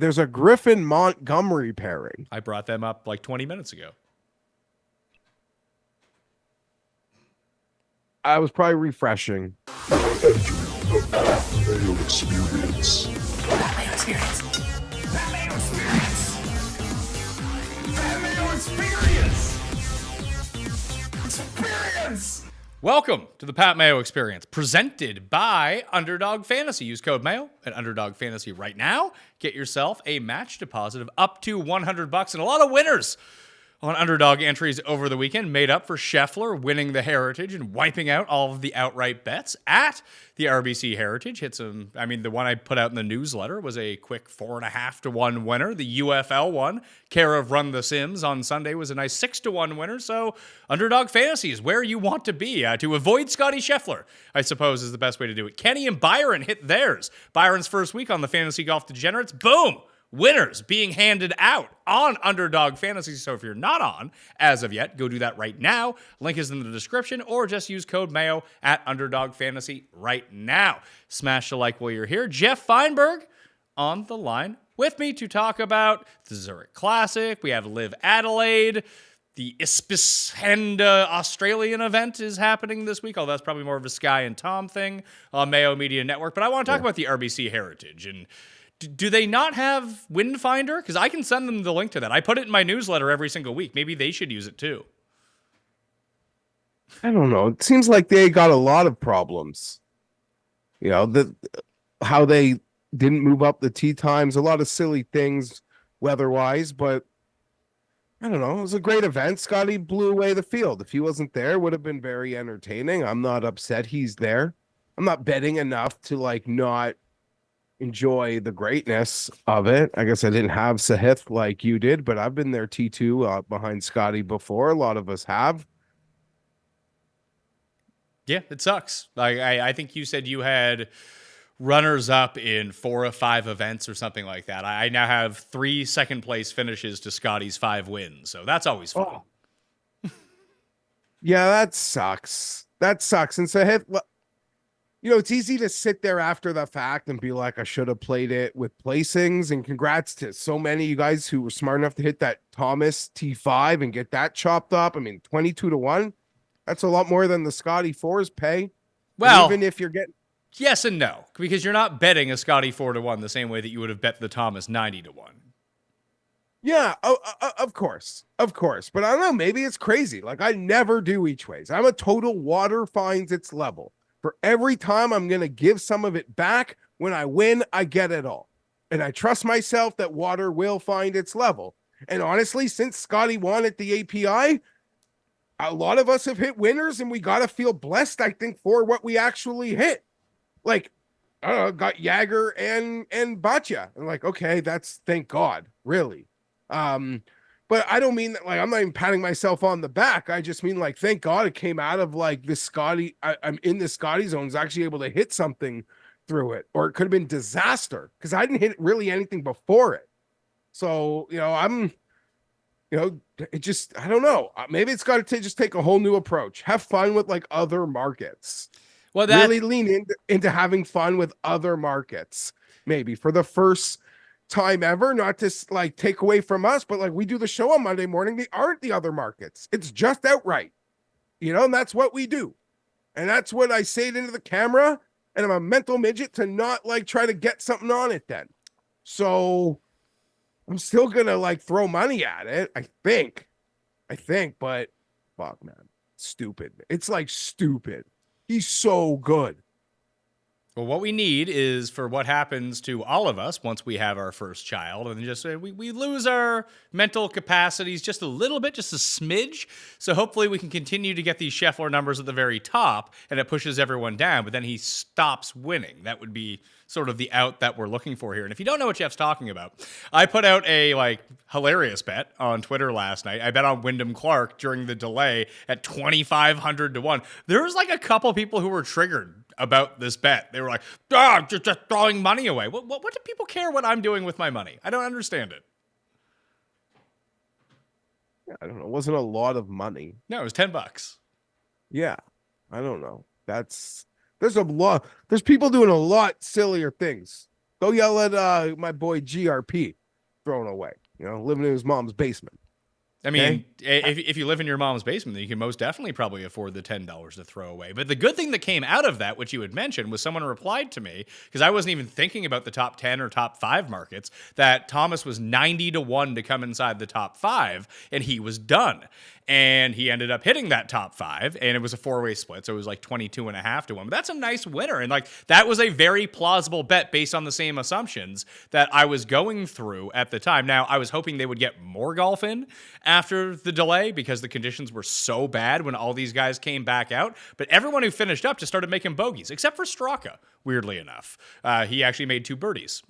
there's a Griffin Montgomery pairing. I brought them up like 20 minutes ago. I was probably refreshing. Entering the Mayo Experience. Mayo Experience. Mayo Experience. Mayo Experience. Experience. Welcome to the Pat Mayo Experience, presented by Underdog Fantasy. Use code Mayo at Underdog Fantasy right now. Get yourself a match deposit of up to $100 and a lot of winners on Underdog entries over the weekend made up for Scheffler winning the Heritage and wiping out all of the outright bets at the RBC Heritage. The one I put out in the newsletter was a quick 4.5 to 1 winner. The UFL one, care of Run the Sims on Sunday, was a nice 6 to 1 winner. So Underdog Fantasy is where you want to be to avoid Scotty Scheffler, I suppose is the best way to do it. Kenny and Byron hit theirs. Byron's first week on the Fantasy Golf Degenerates. Boom! Winners being handed out on Underdog Fantasy. So if you're not on as of yet, go do that right now. Link is in the description, or just use code Mayo at Underdog Fantasy right now. Smash the like while you're here. Geoff Fienberg on the line with me to talk about the Zurich Classic. We have LIV Adelaide. The Ispishenda Australian event is happening this week, although that's probably more of a Sky and Tom thing on Mayo Media Network. But I want to talk about the RBC Heritage. And do they not have Windfinder? Because I can send them the link to that. I put it in my newsletter every single week. Maybe they should use it too. I don't know. It seems like they got a lot of problems. You know, how they didn't move up the tee times, a lot of silly things weather-wise, but I don't know. It was a great event. Scotty blew away the field. If he wasn't there, it would have been very entertaining. I'm not upset he's there. I'm not betting enough to not enjoy the greatness of it. I guess I didn't have Sahith like you did, but I've been there T2 behind Scotty before. A lot of us have. Yeah, it sucks. I think you said you had runners up in 4 of 5 events or something like that. I now have 3 second place finishes to Scotty's 5 wins, so that's always fun. Oh. Yeah, that sucks. And Sahith, it's easy to sit there after the fact and be like, I should have played it with placings. And congrats to so many of you guys who were smart enough to hit that Thomas T5 and get that chopped up. 22 to 1. That's a lot more than the Scotty 4s pay. Well, and even if you're getting... Yes and no, because you're not betting a Scotty 4 to 1 the same way that you would have bet the Thomas 90 to 1. Yeah, of course. But I don't know, maybe it's crazy. I never do each ways. I'm a total water finds its level. For every time I'm going to give some of it back. When I win, I get it all. And I trust myself that water will find its level. And honestly, since Scotty won at the API, a lot of us have hit winners, and we got to feel blessed, I think, for what we actually hit. I don't know, got Jagger and Batya. And okay, that's thank God, really. But I don't mean that, I'm not even patting myself on the back. I just mean, thank God it came out of, this Scotty. I'm in the Scotty zone, is actually able to hit something through it. Or it could have been disaster, because I didn't hit really anything before it. So, it just, I don't know. Maybe it's got to just take a whole new approach. Have fun with, other markets. Well, really lean into having fun with other markets. Maybe for the first time ever, not to take away from us, but we do the show on Monday morning, they aren't the other markets. It's just outright, and that's what we do. And that's what I say it into the camera, and I'm a mental midget to not try to get something on it then. So I'm still gonna throw money at it. I think, but fuck, man, stupid. It's stupid. He's so good. Well, what we need is for what happens to all of us once we have our first child, and just we lose our mental capacities just a little bit, just a smidge. So hopefully we can continue to get these Scheffler numbers at the very top, and it pushes everyone down, but then he stops winning. That would be sort of the out that we're looking for here. And if you don't know what Geoff's talking about, I put out a hilarious bet on Twitter last night. I bet on Wyndham Clark during the delay at 2,500 to 1. There was a couple people who were triggered about this bet. They were like, just throwing money away. What do people care what I'm doing with my money? I don't understand it. I don't know. It wasn't a lot of money. No, it was $10. Yeah. I don't know. There's people doing a lot sillier things Go yell at my boy GRP throwing away, living in his mom's basement. I mean, if you live in your mom's basement, then you can most definitely probably afford the $10 to throw away. But the good thing that came out of that, which you had mentioned, was someone replied to me, because I wasn't even thinking about the top 10 or top 5 markets, that Thomas was 90-1 to come inside the top 5, and he was done. And he ended up hitting that top 5, and it was a 4-way split, so it was like 22.5 to 1. But that's a nice winner, and like that was a very plausible bet based on the same assumptions that I was going through at the time. Now, I was hoping they would get more golf in after the delay because the conditions were so bad when all these guys came back out. But everyone who finished up just started making bogeys, except for Straka, weirdly enough. He actually made 2 birdies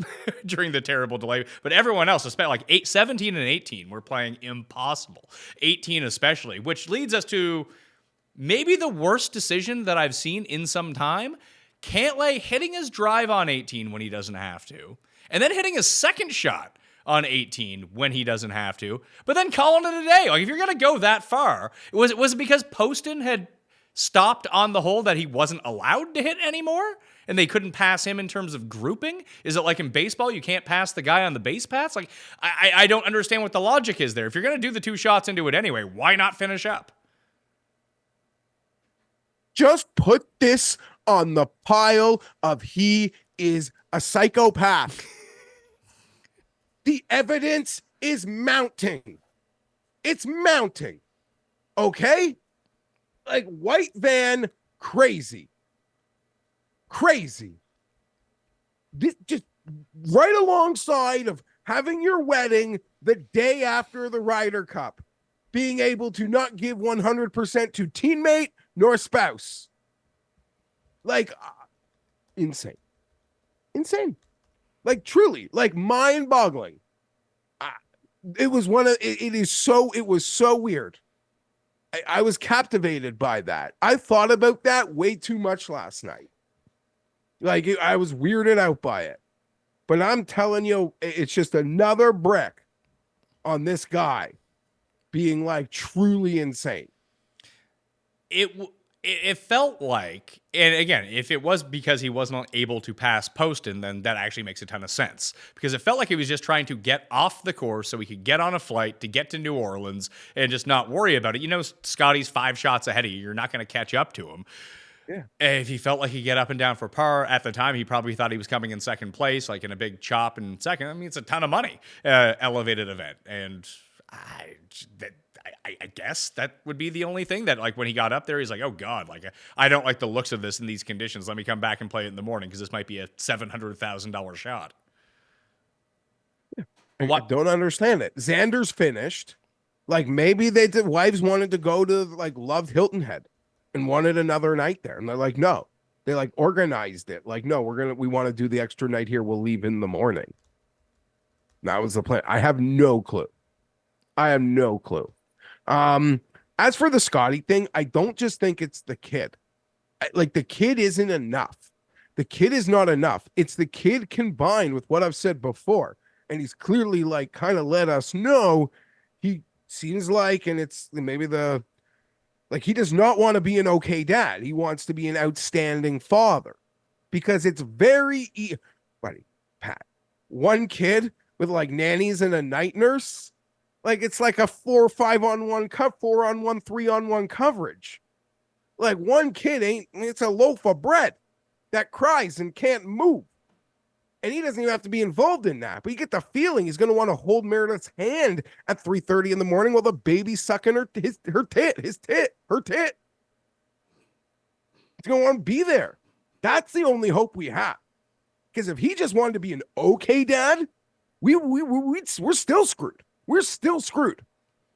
during the terrible delay. But everyone else, especially like 17 and 18, were playing impossible. 18 especially, which leads us to maybe the worst decision that I've seen in some time. Cantlay hitting his drive on 18 when he doesn't have to, and then hitting his second shot on 18 when he doesn't have to, but then calling it a day. Like, if you're going to go that far, was it because Poston had stopped on the hole that he wasn't allowed to hit anymore, and they couldn't pass him in terms of grouping? Is it like in baseball, you can't pass the guy on the base paths? Like, I don't understand what the logic is there. If you're going to do the 2 shots into it anyway, why not finish up? Just put this on the pile of he is a psychopath. The evidence is mounting. It's mounting. Okay? Like white van, crazy. Crazy. This just right alongside of having your wedding the day after the Ryder Cup, being able to not give 100% to teammate nor spouse. Like, insane. Insane. Like, truly, like, mind-boggling. It was so weird. I was captivated by that. I thought about that way too much last night. Like, I was weirded out by it. But I'm telling you, it's just another brick on this guy being, like, truly insane. It felt like, and again, if it was because he wasn't able to pass Poston, then that actually makes a ton of sense. Because it felt like he was just trying to get off the course so he could get on a flight to get to New Orleans and just not worry about it. You know, Scotty's 5 shots ahead of you. You're not going to catch up to him. Yeah. If he felt like he'd get up and down for par at the time, he probably thought he was coming in second place, like in a big chop in second. I mean, it's a ton of money, elevated event. And I guess that would be the only thing that, like, when he got up there, he's like, oh God, like, I don't like the looks of this in these conditions. Let me come back and play it in the morning because this might be a $700,000 shot. Yeah. I don't understand it. Xander's finished. Like, maybe the wives wanted to go to, like, loved Hilton Head and wanted another night there. And they're like, no. They, like, organized it. Like, no, we want to do the extra night here. We'll leave in the morning. That was the plan. I have no clue. As for the Scotty thing, I don't just think it's the kid. Like, the kid isn't enough. The kid is not enough. It's the kid combined with what I've said before. And he's clearly, like, kind of let us know he seems like, and it's maybe he does not want to be an okay dad. He wants to be an outstanding father because it's very, buddy, Pat, one kid with, like, nannies and a night nurse. Like, it's like a 4 or 5-on-1 4-on-1, 3-on-1 coverage. Like, one kid it's a loaf of bread that cries and can't move. And he doesn't even have to be involved in that. But you get the feeling he's going to want to hold Meredith's hand at 3:30 in the morning while the baby's sucking her tit. He's going to want to be there. That's the only hope we have. Because if he just wanted to be an okay dad, we're still screwed. We're still screwed.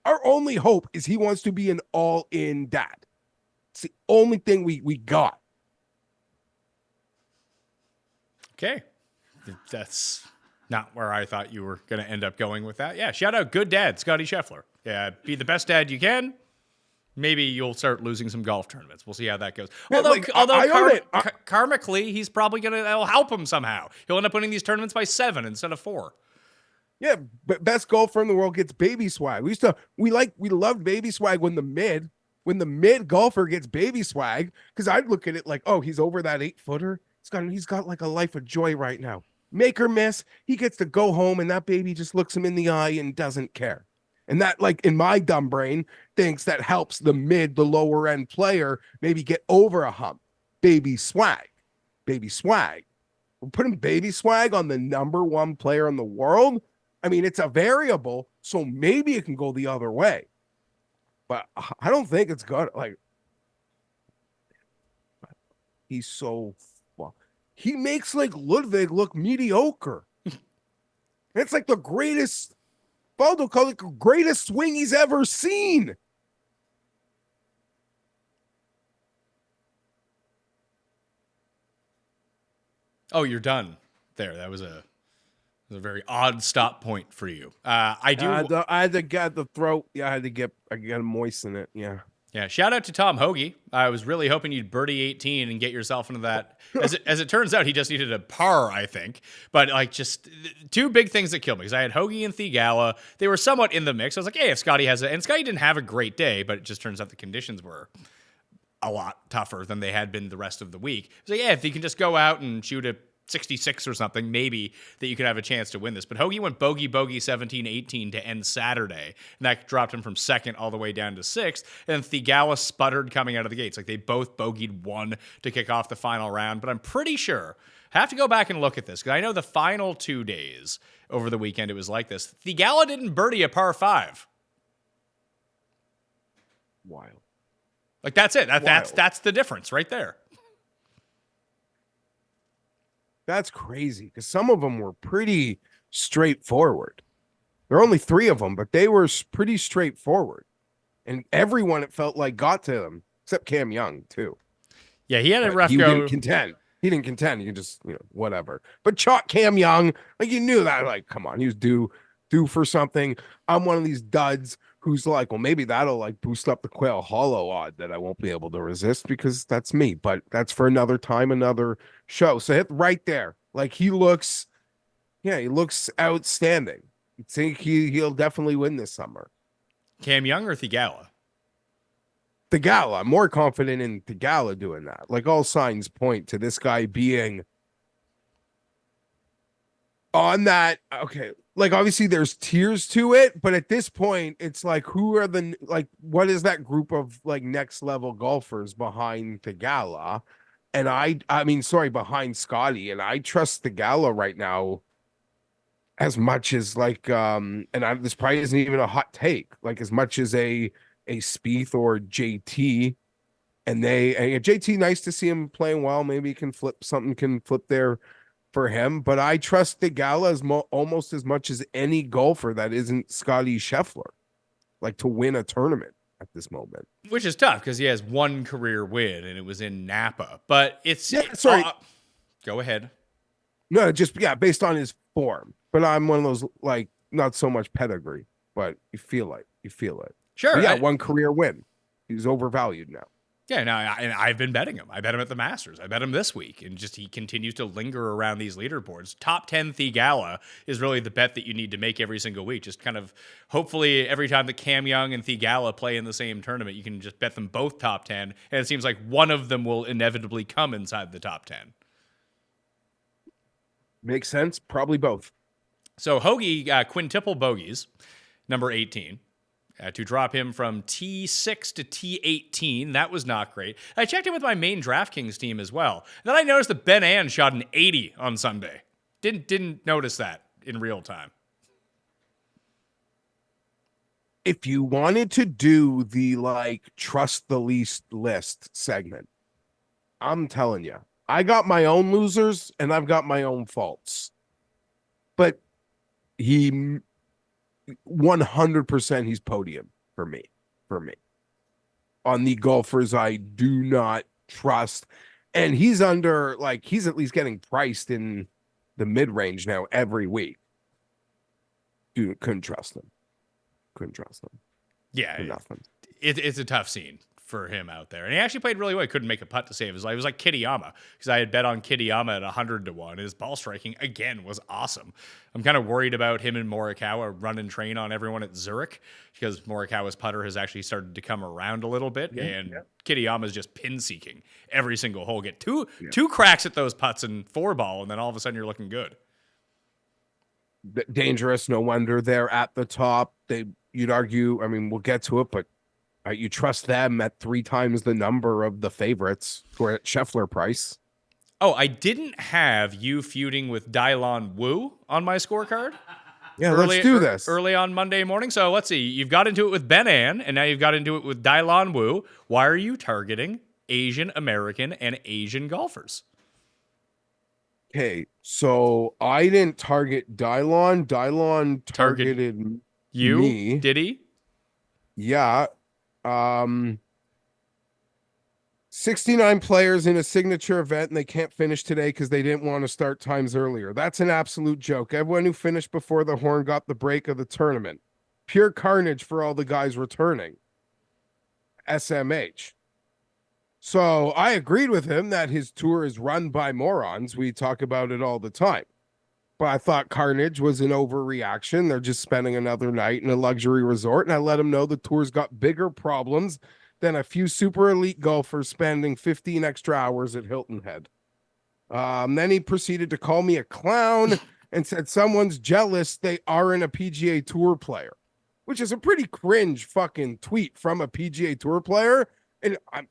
Our only hope is he wants to be an all-in dad. It's the only thing we got. Okay. That's not where I thought you were going to end up going with that. Yeah, shout out good dad, Scotty Scheffler. Yeah, be the best dad you can. Maybe you'll start losing some golf tournaments. We'll see how that goes. Yeah, although karmically, he's probably that'll help him somehow. He'll end up winning these tournaments by 7 instead of 4. Yeah, but best golfer in the world gets baby swag. We loved baby swag when the mid golfer gets baby swag, because I'd look at it like, oh, he's over that 8-footer. He's got like a life of joy right now. make or miss, he gets to go home and that baby just looks him in the eye and doesn't care. And that, like, in my dumb brain, thinks that helps the lower end player maybe get over a hump. Baby swag. We're putting baby swag on the number one player in the world. I mean, it's a variable, so maybe it can go the other way. But I don't think it's good. Like, he's so, well, he makes like Ludwig look mediocre. It's like the greatest, Baldo called it the greatest swing he's ever seen. Oh, you're done there. That was a very odd stop point for you. I had to get the throat. Yeah, I got to moisten it. Yeah. Yeah, shout out to Tom Hoagie. I was really hoping you'd birdie 18 and get yourself into that. As it turns out, he just needed a par, I think. But like, just two big things that killed me, because I had Hoagie and Thigala. They were somewhat in the mix. I was like, hey, if Scotty has it, and Scotty didn't have a great day, but it just turns out the conditions were a lot tougher than they had been the rest of the week. So yeah, if he can just go out and shoot a 66 or something, maybe that you could have a chance to win this. But Hoagie went bogey 17 18 to end Saturday, and that dropped him from second all the way down to sixth. And Thigala sputtered coming out of the gates. Like, they both bogeyed one to kick off the final round. But I'm pretty sure, I have to go back and look at this, because I know the final 2 days over the weekend it was like this. Thigala didn't birdie a par 5. Wild. Like, that's it. That's the difference right there. That's crazy, because some of them were pretty straightforward. There are only 3 of them, but they were pretty straightforward. And everyone, it felt like, got to them, except Cam Young, too. Yeah, he had a rough He go. didn't contend. You can just, whatever. But chalk Cam Young, like, you knew that, like, come on, he was due for something. I'm one of these duds who's like, well, maybe that'll like boost up the Quail Hollow odd that I won't be able to resist, because that's me. But that's for another time, another show. So hit right there. Like, he looks outstanding. I think he'll definitely win this summer. Cam Young or Thigala? Thigala. I'm more confident in Thigala doing that. Like, all signs point to this guy being on that. Okay. Like, obviously there's tiers to it, but at this point it's like, who are what is that group of like next level golfers behind Thigala? And behind Scotty, and I trust Thigala right now as much as like, this probably isn't even a hot take, like as much as a Spieth or JT. And JT, nice to see him playing well. Maybe something can flip there for him, but I trust Thigala as almost as much as any golfer that isn't Scotty Scheffler, like, to win a tournament at this moment. Which is tough, because he has one career win, and it was in Napa. But it's go ahead. No, just based on his form. But I'm one of those, like, not so much pedigree, but you feel it. Sure. But yeah, one career win. He's overvalued now. Yeah, no, and I've been betting him. I bet him at the Masters. I bet him this week, and just he continues to linger around these leaderboards. Top 10 Thigala is really the bet that you need to make every single week. Just kind of, hopefully, every time that Cam Young and Thigala play in the same tournament, you can just bet them both top 10, and it seems like one of them will inevitably come inside the top 10. Makes sense. Probably both. So Hoagie quintuple bogeys, number 18. To drop him from T6 to T18. That was not great. I checked in with my main DraftKings team as well. Then I noticed that Ben Ann shot an 80 on Sunday. Didn't notice that in real time. If you wanted to do the like trust the least list segment, I'm telling you, I got my own losers and I've got my own faults. But he 100% he's podium for me on the golfers I do not trust. And he's at least getting priced in the mid-range now every week. Dude, couldn't trust him. Yeah, nothing. It's a tough scene for him out there. And he actually played really well. He couldn't make a putt to save his life. It was like Kitayama, because I had bet on Kitayama at 100-1. His ball striking, again, was awesome. I'm kind of worried about him and Morikawa run and train on everyone at Zurich, because Morikawa's putter has actually started to come around a little bit, and Kitayama's just pin-seeking every single hole. Get two cracks at those putts and 4-ball, and then all of a sudden you're looking good. dangerous. No wonder they're at the top. You'd argue, I mean, we'll get to it, but you trust them at 3 times the number of the favorites who are at Scheffler price. Oh, I didn't have you feuding with Dylon Wu on my scorecard. Yeah, let's do this. Early on Monday morning. So let's see. You've got into it with Ben An, and now you've got into it with Dylon Wu. Why are you targeting Asian American and Asian golfers? Okay, so I didn't target Dylon. Dylon targeted you. Me. Did he? Yeah. 69 players in a signature event, and they can't finish today because they didn't want to start times earlier. That's an absolute joke. Everyone who finished before the horn got the break of the tournament. Pure carnage for all the guys returning. SMH. So I agreed with him that his tour is run by morons. We talk about it all the time. But I thought carnage was an overreaction. They're just spending another night in a luxury resort. And I let him know the tour's got bigger problems than a few super elite golfers spending 15 extra hours at Hilton Head. Then he proceeded to call me a clown and said someone's jealous they aren't a PGA Tour player, which is a pretty cringe fucking tweet from a PGA Tour player. And of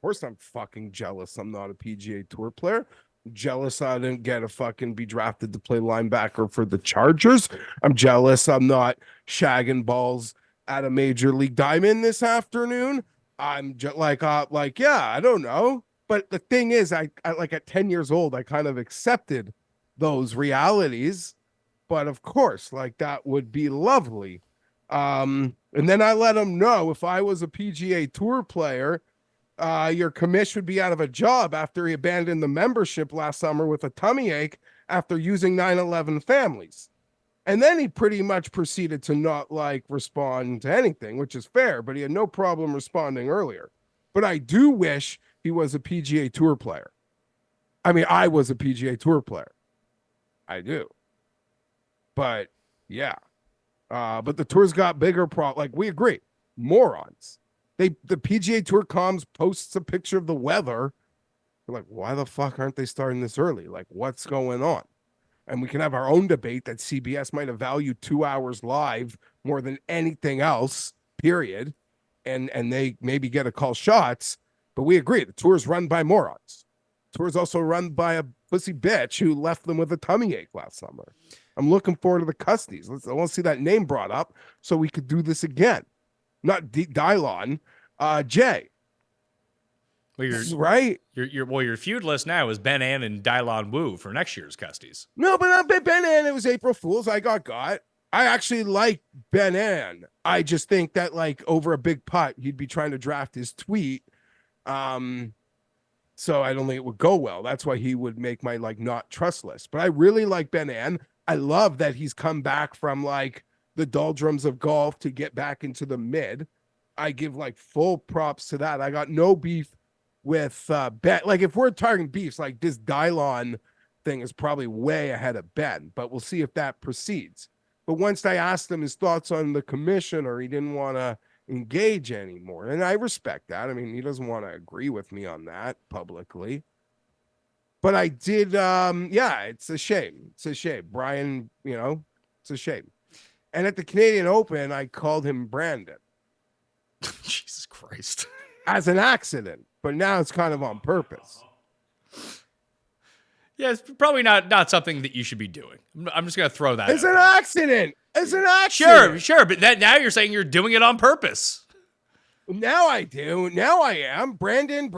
course I'm fucking jealous I'm not a PGA Tour player. I'm jealous I didn't get a fucking be drafted to play linebacker for the Chargers. I'm jealous I'm not shagging balls at a major league diamond this afternoon. I'm just like, yeah, I don't know. But the thing is, I like at 10 years old, I kind of accepted those realities. But of course, like that would be lovely. And then I let him know if I was a PGA Tour player, your commish would be out of a job after he abandoned the membership last summer with a tummy ache after using 9/11 families. And then he pretty much proceeded to not like respond to anything, which is fair, but he had no problem responding earlier. But I do wish he was a PGA Tour player. I mean, I was a PGA Tour player. I do. But yeah. But the tour's got bigger like we agree. Morons. The PGA Tour comms posts a picture of the weather. They're like, why the fuck aren't they starting this early? Like, what's going on? And we can have our own debate that CBS might have valued 2 hours live more than anything else, period. And they maybe get a call shots, but we agree. The tour is run by morons. The tour is also run by a pussy bitch who left them with a tummy ache last summer. I'm looking forward to the Custies. I want to see that name brought up so we could do this again. Not Dylon, Jay. Well, right. Your feud list now is Ben An and Dylon Wu for next year's Custies. No, but not Ben An. It was April Fool's. I got. I actually like Ben An. I just think that like over a big putt, he'd be trying to draft his tweet. So I don't think it would go well. That's why he would make my like not trust list. But I really like Ben An. I love that he's come back from like the doldrums of golf to get back into the mid. I give like full props to that. I got no beef with Ben. Like if we're targeting beefs, like this Dylon thing is probably way ahead of Ben, but we'll see if that proceeds. But once I asked him his thoughts on the commissioner, he didn't want to engage anymore. And I respect that. I mean, he doesn't want to agree with me on that publicly. But I did, yeah, it's a shame. It's a shame. Brian, it's a shame. And at the Canadian Open, I called him Brandon. Jesus Christ. As an accident. But now it's kind of on purpose. Yeah, it's probably not something that you should be doing. I'm just going to throw that It's an accident. It's an accident. Sure. But now you're saying you're doing it on purpose. Now I do. Now I am. Brandon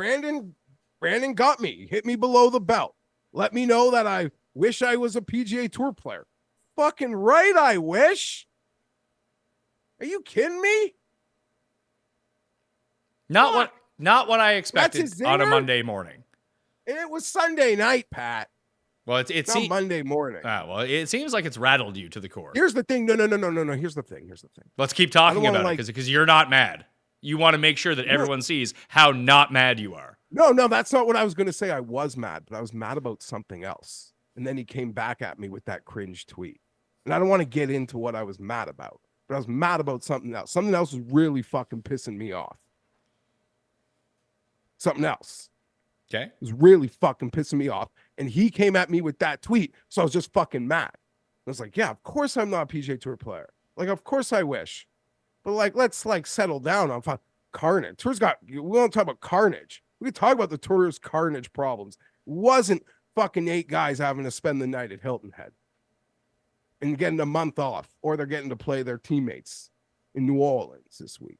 got me. Hit me below the belt. Let me know that I wish I was a PGA Tour player. Fucking right, I wish. Are you kidding me? Not what I expected on a Monday morning. And it was Sunday night, Pat. Well, it's not Monday morning. Well, it seems like it's rattled you to the core. Here's the thing. No. Here's the thing. Let's keep talking about it because you're not mad. You want to make sure that everyone sees how not mad you are. No, that's not what I was going to say. I was mad, but I was mad about something else. And then he came back at me with that cringe tweet. And I don't want to get into what I was mad about, but I was mad about something else. Something else was really fucking pissing me off. Something else. Okay. It was really fucking pissing me off. And he came at me with that tweet. So I was just fucking mad. was like, yeah, of course I'm not a PGA Tour player. Like, of course I wish. But like, let's like settle down on carnage. Tour's got, we don't talk about carnage. We can talk about the Tour's carnage problems. It wasn't fucking 8 guys having to spend the night at Hilton Head and getting a month off, or they're getting to play their teammates in New Orleans this week.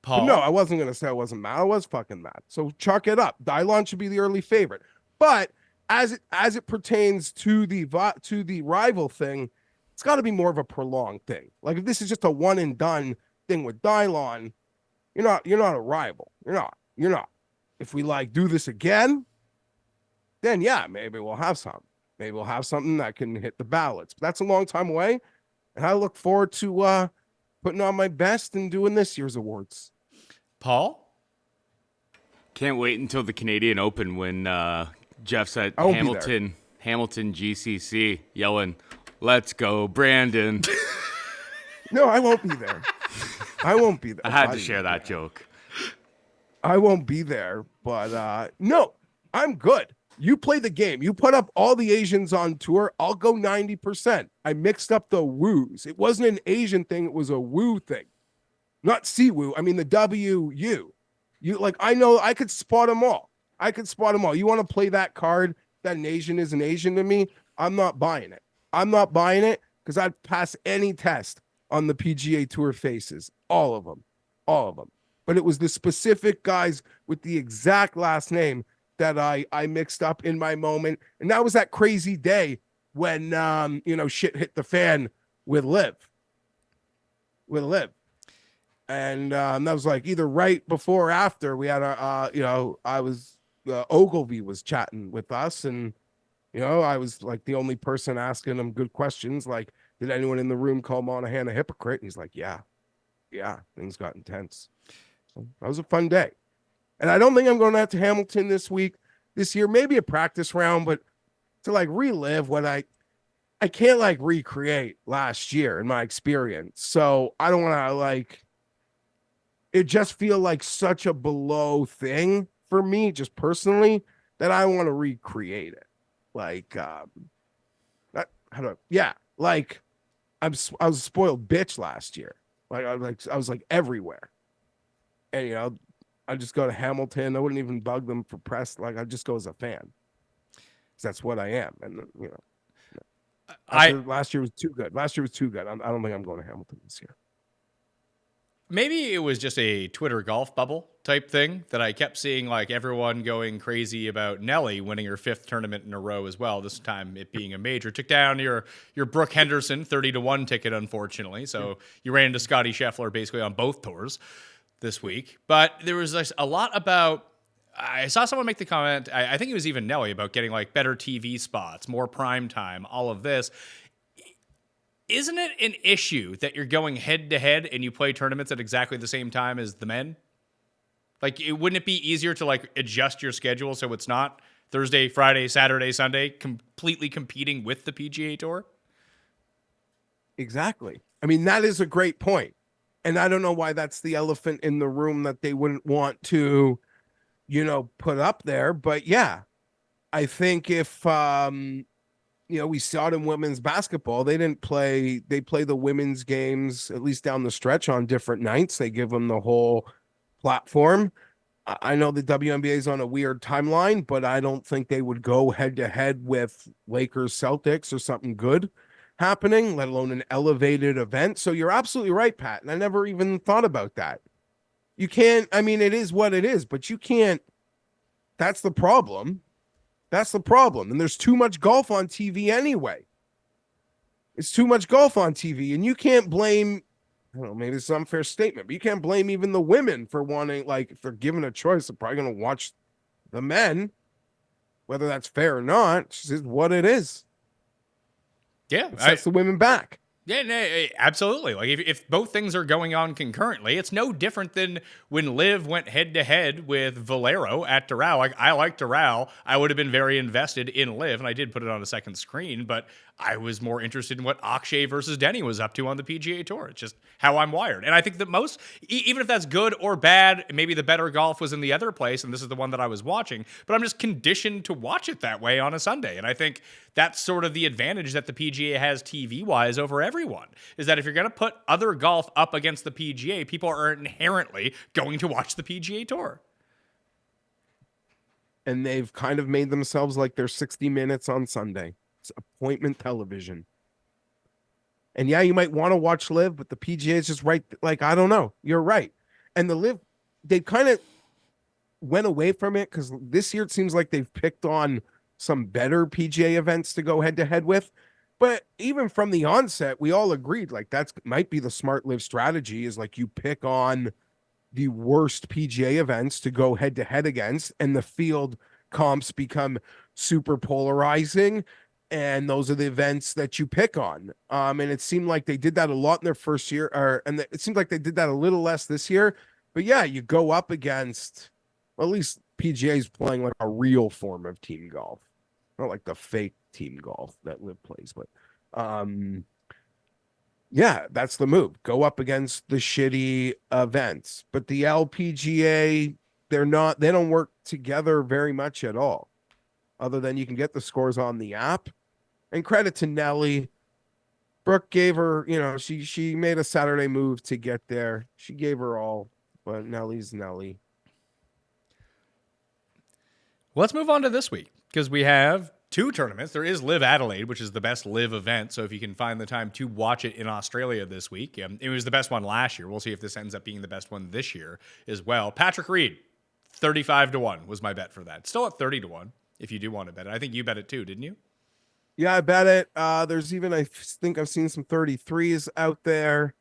Paul? But no, I wasn't going to say I wasn't mad. I was fucking mad. So chalk it up. Dylon should be the early favorite. But as it pertains to the rival thing, it's got to be more of a prolonged thing. Like if this is just a one and done thing with Dylon, you're not a rival. You're not. If we like do this again, then yeah, maybe we'll have some. Maybe we'll have something that can hit the ballots. But that's a long time away, and I look forward to putting on my best and doing this year's awards. Paul? Can't wait until the Canadian Open when Jeff's at Hamilton GCC yelling, "Let's go, Brandon." No, I won't be there. I won't be there. I had to share that joke. I won't be there, but no, I'm good. You play the game. You put up all the Asians on tour. I'll go 90%. I mixed up the woos. It wasn't an Asian thing. It was a woo thing. Not C-woo. I mean the W-U. You like, I know I could spot them all. You want to play that card that an Asian is an Asian to me? I'm not buying it. I'm not buying it because I'd pass any test on the PGA Tour faces. All of them. But it was the specific guys with the exact last name that I mixed up in my moment. And that was that crazy day when, shit hit the fan with LIV. And that was like either right before or after we had Ogilvy was chatting with us, and I was like the only person asking him good questions, like, did anyone in the room call Monahan a hypocrite? And he's like, yeah, things got intense. So that was a fun day. And I don't think I'm going out to Hamilton this year, maybe a practice round, but to like relive what I can't like recreate last year in my experience. So I don't want to like, it just feel like such a below thing for me, just personally, that I want to recreate it. Like, I was a spoiled bitch last year. Like I was like everywhere. And I just go to Hamilton. I wouldn't even bug them for press. Like I just go as a fan. 'Cause that's what I am. And last year was too good. I don't think I'm going to Hamilton this year. Maybe it was just a Twitter golf bubble type thing that I kept seeing, like everyone going crazy about Nelly winning her 5th tournament in a row as well. This time it being a major. Took down your Brooke Henderson 30-1 ticket, unfortunately. So you ran into Scotty Scheffler basically on both tours this week. But there was like a lot about, I saw someone make the comment, I think it was even Nelly, about getting like better TV spots, more prime time, all of this. Isn't it an issue that you're going head to head and you play tournaments at exactly the same time as the men? Like, wouldn't it be easier to like adjust your schedule so it's not Thursday, Friday, Saturday, Sunday, completely competing with the PGA Tour? Exactly. I mean, that is a great point. And I don't know why that's the elephant in the room that they wouldn't want to, put up there. But yeah, I think if, we saw it in women's basketball, they play the women's games, at least down the stretch, on different nights. They give them the whole platform. I know the WNBA is on a weird timeline, but I don't think they would go head to head with Lakers Celtics or something good happening, let alone an elevated event. So you're absolutely right, Pat. And I never even thought about that. You can't, I mean, it is what it is, but you can't, that's the problem. And there's too much golf on TV anyway. It's too much golf on TV, and you can't blame, I don't know, maybe it's an unfair statement, but you can't blame even the women for wanting, like, if they're given a choice, they're probably going to watch the men, whether that's fair or not. It's just what it is. Yeah. It sets the women back. Yeah, no, absolutely. Like if both things are going on concurrently, it's no different than when LIV went head to head with Valero at Doral. Like I like Doral. I would have been very invested in LIV, and I did put it on a second screen, but I was more interested in what Akshay versus Denny was up to on the PGA Tour. It's just how I'm wired. And I think that most, even if that's good or bad, maybe the better golf was in the other place, and this is the one that I was watching, but I'm just conditioned to watch it that way on a Sunday. And I think that's sort of the advantage that the PGA has TV-wise over everyone, is that if you're going to put other golf up against the PGA, people are inherently going to watch the PGA Tour. And they've kind of made themselves like their 60 Minutes on Sunday. It's appointment television. And yeah, you might want to watch LIV, but the PGA is just right. Like, I don't know. You're right. And the LIV, they kind of went away from it because this year it seems like they've picked on some better PGA events to go head to head with. But even from the onset, we all agreed like that's might be the smart LIV strategy, is like you pick on the worst PGA events to go head to head against, and the field comps become super polarizing. And those are the events that you pick on. And it seemed like they did that a lot in their first year, it seemed like they did that a little less this year. But yeah, you go up against, well, at least PGA is playing like a real form of team golf, not like the fake team golf that LIV plays. But yeah, that's the move. Go up against the shitty events. But the LPGA, they don't work together very much at all, other than you can get the scores on the app. And credit to Nelly. Brooke gave her, she made a Saturday move to get there. She gave her all, but Nelly's Nelly. Let's move on to this week, because we have 2 tournaments. There is LIV Adelaide, which is the best LIV event, so if you can find the time to watch it in Australia this week. It was the best one last year. We'll see if this ends up being the best one this year as well. Patrick Reed, 35-1 was my bet for that. Still at 30-1 if you do want to bet it. I think you bet it too, didn't you? Yeah, I bet it. There's even, I think I've seen some 33s out there.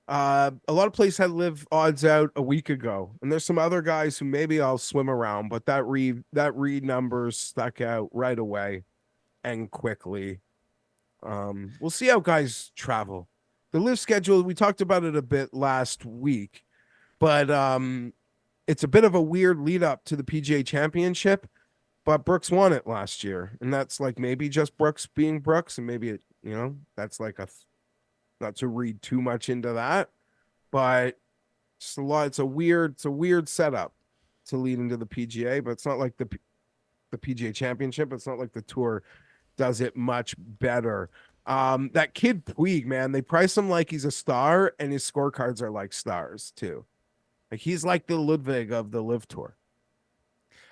A lot of places had LIV odds out a week ago, and there's some other guys who maybe I'll swim around, but that Reed numbers stuck out right away and quickly. We'll see how guys travel. The LIV schedule, we talked about it a bit last week, but it's a bit of a weird lead up to the PGA Championship. But Brooks won it last year, and that's like maybe just Brooks being Brooks, and maybe it, that's like not to read too much into that, but just a lot. It's a weird setup to lead into the PGA, but it's not like the PGA Championship. It's not like the Tour does it much better. That kid Puig, man, they price him like he's a star, and his scorecards are like stars too. Like he's like the Ludwig of the LIV Tour.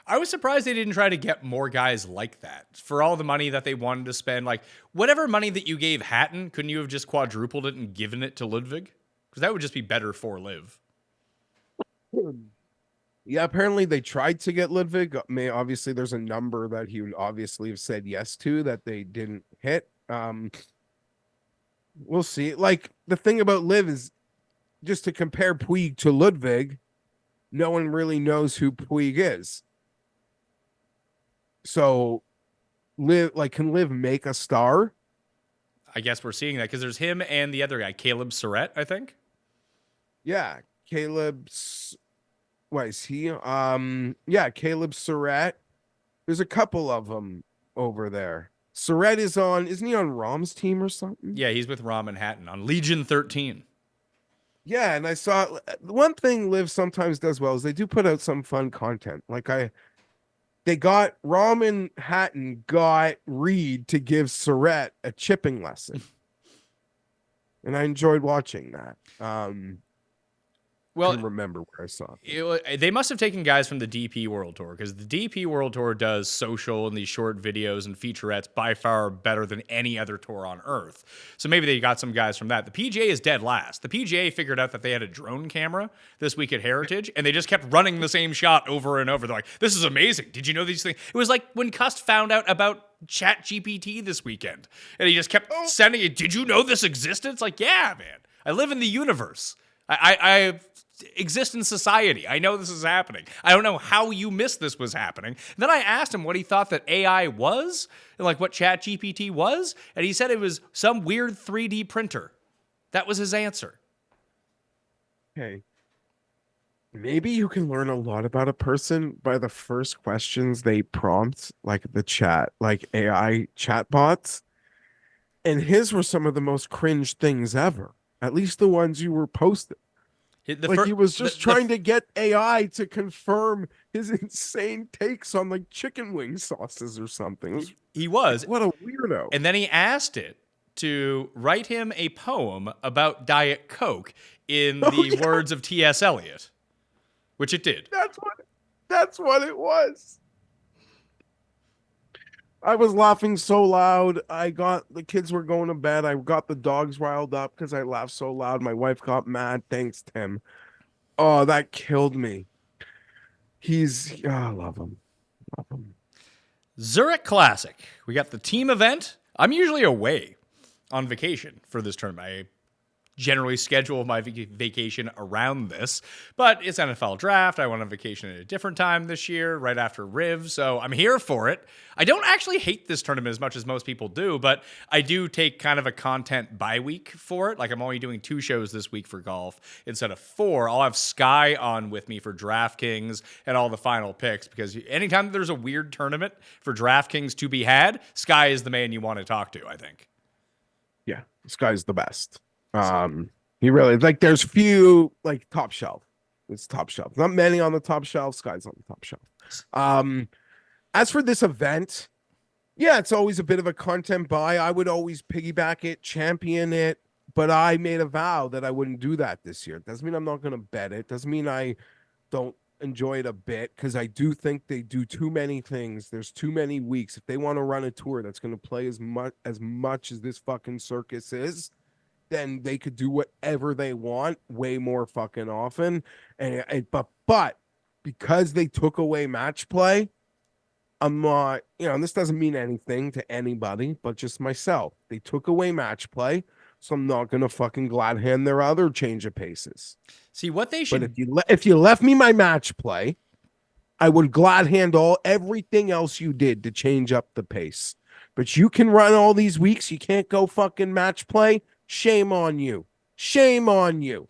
I was surprised they didn't try to get more guys like that for all the money that they wanted to spend. Like, whatever money that you gave Hatton, couldn't you have just quadrupled it and given it to Ludwig? Because that would just be better for LIV. Yeah, apparently they tried to get Ludwig. Obviously, there's a number that he would obviously have said yes to that they didn't hit. We'll see. Like, the thing about LIV is, just to compare Puig to Ludwig, no one really knows who Puig is. So, can LIV make a star? I guess we're seeing that because there's him and the other guy, Caleb Surratt, I think. Yeah, what is he? Yeah, Caleb Surratt. There's a couple of them over there. Surratt isn't he on Rom's team or something? Yeah, he's with Rom and Hatton on Legion 13. Yeah, and I saw one thing LIV sometimes does well is they do put out some fun content. They got Rom Hatton got Reed to give Surratt a chipping lesson. And I enjoyed watching that. Well, I can't remember where I saw it. They must have taken guys from the DP World Tour, because the DP World Tour does social and these short videos and featurettes by far better than any other tour on earth. So maybe they got some guys from that. The PGA is dead last. The PGA figured out that they had a drone camera this week at Heritage, and they just kept running the same shot over and over. They're like, this is amazing. Did you know these things? It was like when Cust found out about ChatGPT this weekend, and he just kept sending it. Did you know this existed? It's like, yeah, man. I live in the universe. I exist in society. I know this is happening. I don't know how you missed this was happening. Then I asked him what he thought that AI was, and like what ChatGPT was, and he said it was some weird 3D printer. That was his answer. Okay. Maybe you can learn a lot about a person by the first questions they prompt, like the chat, like AI chatbots. And his were some of the most cringe things ever. At least the ones you were posting. He was just trying to get AI to confirm his insane takes on like chicken wing sauces or something. He was. Like, what a weirdo. And then he asked it to write him a poem about Diet Coke in the words of T.S. Eliot, which it did. That's what it was. I was laughing so loud. The kids were going to bed. I got the dogs riled up because I laughed so loud. My wife got mad. Thanks, Tim. Oh, that killed me. I love him. Love him. Zurich Classic. We got the team event. I'm usually away on vacation for this tournament. I generally schedule my vacation around this, but it's NFL draft. I went on vacation at a different time this year, right after RIV, so I'm here for it. I don't actually hate this tournament as much as most people do, but I do take kind of a content bye week for it. Like, I'm only doing 2 shows this week for golf instead of 4. I'll have Sky on with me for DraftKings and all the final picks, because anytime there's a weird tournament for DraftKings to be had, Sky is the man you want to talk to, I think. Yeah, Sky's the best. He really, like, there's few like top shelf. It's top shelf. Not many on the top shelf. Sky's on the top shelf. As for this event, yeah, it's always a bit of a content buy. I would always piggyback it, champion it, but I made a vow that I wouldn't do that this year. Doesn't mean I'm not going to bet it. Doesn't mean I don't enjoy it a bit, because I do think they do too many things. There's too many weeks. If they want to run a tour that's going to play as much as this fucking circus is, then they could do whatever they want way more fucking often. But because they took away match play, I'm not, and this doesn't mean anything to anybody but just myself. They took away match play, so I'm not gonna fucking glad hand their other change of paces. See what they should. But if you left me my match play, I would glad hand everything else you did to change up the pace. But you can run all these weeks, you can't go fucking match play. Shame on you. Shame on you.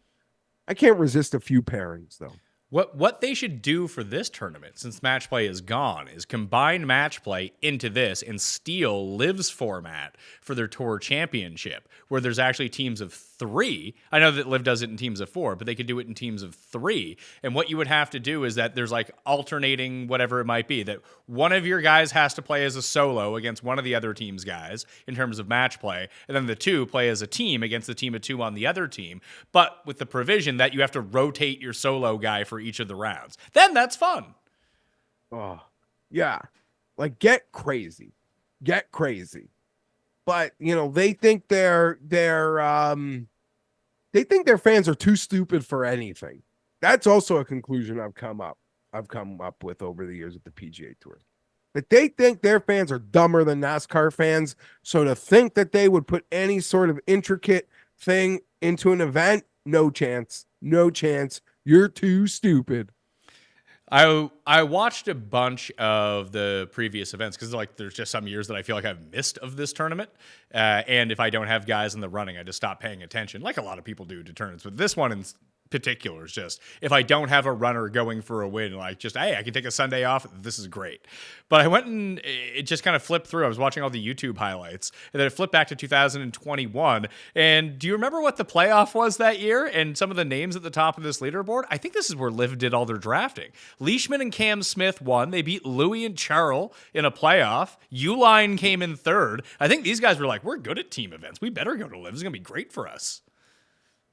I can't resist a few pairings, though. What they should do for this tournament, since match play is gone, is combine match play into this and steal LIV's format for their tour championship, where there's actually teams of 3. I know that LIV does it in teams of 4, but they could do it in teams of 3. And what you would have to do is that there's like alternating whatever it might be, that one of your guys has to play as a solo against one of the other team's guys in terms of match play, and then the 2 play as a team against the team of 2 on the other team, but with the provision that you have to rotate your solo guy for each of the rounds. Then that's fun. Oh, yeah. Like, get crazy. Get crazy. But, they think their fans are too stupid for anything. That's also a conclusion I've come up with over the years at the PGA Tour. That they think their fans are dumber than NASCAR fans. So to think that they would put any sort of intricate thing into an event, no chance. No chance. You're too stupid. I watched a bunch of the previous events because there's just some years that I feel like I've missed of this tournament. And if I don't have guys in the running, I just stop paying attention, like a lot of people do to tournaments. But this one in particular is just, if I don't have a runner going for a win, hey, I can take a Sunday off. This is great. But I went and it just kind of flipped through. I was watching all the YouTube highlights, and then it flipped back to 2021. And do you remember what the playoff was that year and some of the names at the top of this leaderboard? I think this is where LIV did all their drafting. Leishman and Cam Smith won. They beat Louis and Charles in a playoff. Uline came in 3rd. I think these guys were like, we're good at team events. We better go to LIV. It's going to be great for us.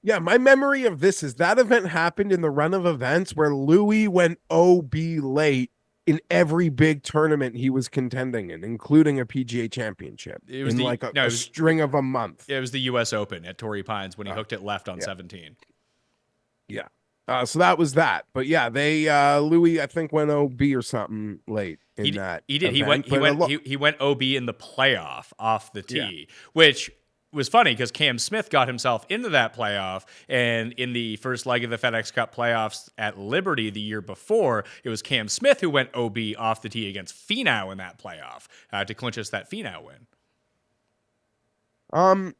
Yeah, my memory of this is that event happened in the run of events where Louis went OB late in every big tournament he was contending in, including a PGA championship. It was a string of a month. It was the U.S. Open at Torrey Pines when he hooked it left on 17. Yeah. So that was that. But yeah, they Louis, I think, went OB or something late in that. He did. Event. He went OB in the playoff off the tee, which was funny because Cam Smith got himself into that playoff, and in the first leg of the FedEx Cup playoffs at Liberty the year before, it was Cam Smith who went OB off the tee against Finau in that playoff to clinch us that Finau win.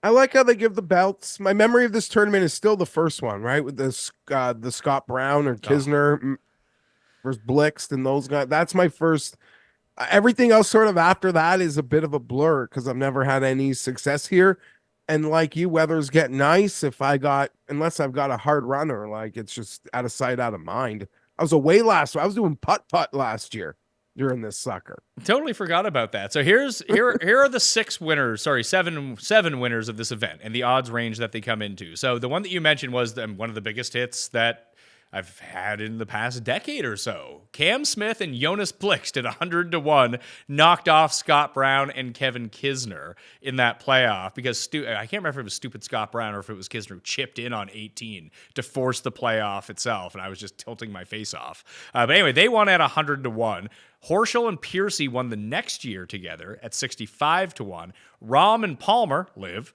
I like how they give the belts. My memory of this tournament is still the first one, right? With the Scott Brown or Kisner versus Blixt and those guys. That's my first. Everything else sort of after that is a bit of a blur because I've never had any success here. And like you, weather's getting nice. Unless I've got a hard runner, like it's just out of sight, out of mind. I was away I was doing putt last year during this sucker. Totally forgot about that. So here are the seven winners of this event and the odds range that they come into. So the one that you mentioned was one of the biggest hits that I've had in the past decade or so. Cam Smith and Jonas Blixt at 100-1 knocked off Scott Brown and Kevin Kisner in that playoff because I can't remember if it was stupid Scott Brown or if it was Kisner who chipped in on 18 to force the playoff itself, and I was just tilting my face off. But anyway, they won at 100-1. Horschel and Piercy won the next year together at 65-1. Rahm and Palmer, LIV,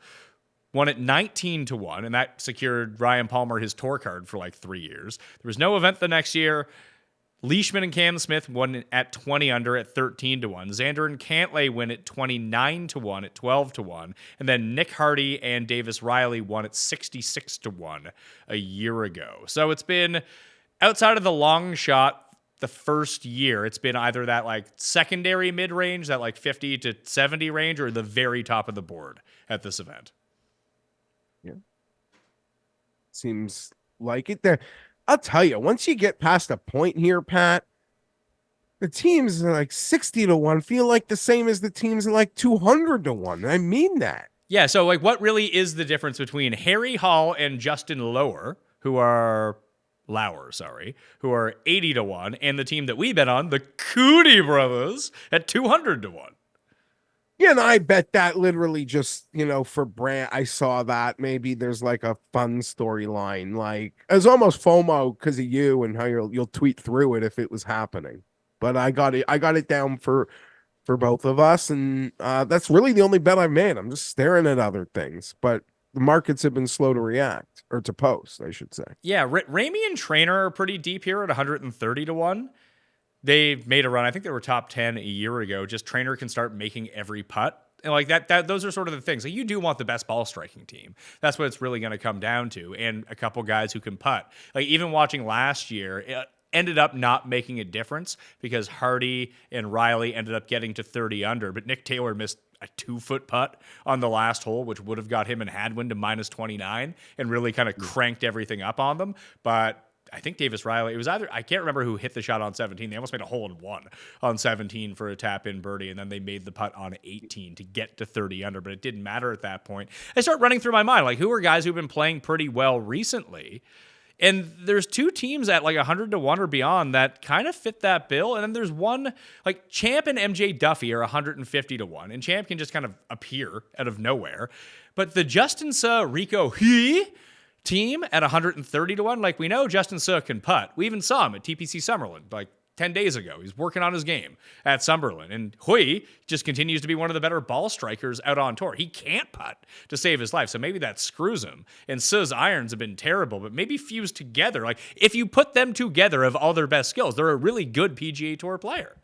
won at 19-1, and that secured Ryan Palmer his tour card for like 3 years. There was no event the next year. Leishman and Cam Smith won at 20 under at 13-1. Xander and Cantlay win at 29-1 at 12-1. And then Nick Hardy and Davis Riley won at 66-1 a year ago. So it's been outside of the long shot the first year, it's been either that like secondary mid-range, that like 50 to 70 range, or the very top of the board at this event. Yeah. Seems like it there. I'll tell you, once you get past a point here, Pat, the teams are like 60-1 feel like the same as the teams like 200-1. I mean that. Yeah, so like what really is the difference between Harry Hall and Justin Lauer, who are 80-1, and the team that we bet on, the Cooney brothers, at 200-1. Yeah, and I bet that literally just, for brand, I saw that. Maybe there's like a fun storyline. Like, it's almost FOMO because of you and how you'll tweet through it if it was happening. But I got it down for both of us, and that's really the only bet I've made. I'm just staring at other things, but the markets have been slow to react, or to post, I should say. Yeah, Ramey and Trainer are pretty deep here at 130-1. They made a run. I think they were top 10 a year ago. Just Trainer can start making every putt. And like that those are sort of the things. Like, you do want the best ball striking team. That's what it's really going to come down to. And a couple guys who can putt. Like, even watching last year, it ended up not making a difference because Hardy and Riley ended up getting to 30 under. But Nick Taylor missed a 2-foot putt on the last hole, which would have got him in Hadwin to -29 and really kind of cranked everything up on them. But I think Davis Riley, it was either, I can't remember who hit the shot on 17. They almost made a hole in one on 17 for a tap-in birdie, and then they made the putt on 18 to get to 30 under, but it didn't matter at that point. I start running through my mind, like, who are guys who've been playing pretty well recently? And there's two teams at like 100-1 or beyond that kind of fit that bill. And then there's one, like Champ and MJ Duffy are 150-1, and Champ can just kind of appear out of nowhere. But the Justin Suh, Rico He team at 130-1, like, we know Justin Suh can putt. We even saw him at TPC Summerlin like 10 days ago. He's working on his game at Summerlin. And Hui just continues to be one of the better ball strikers out on tour. He can't putt to save his life, so maybe that screws him. And Suh's irons have been terrible, but maybe fused together. Like, if you put them together of all their best skills, they're a really good PGA Tour player.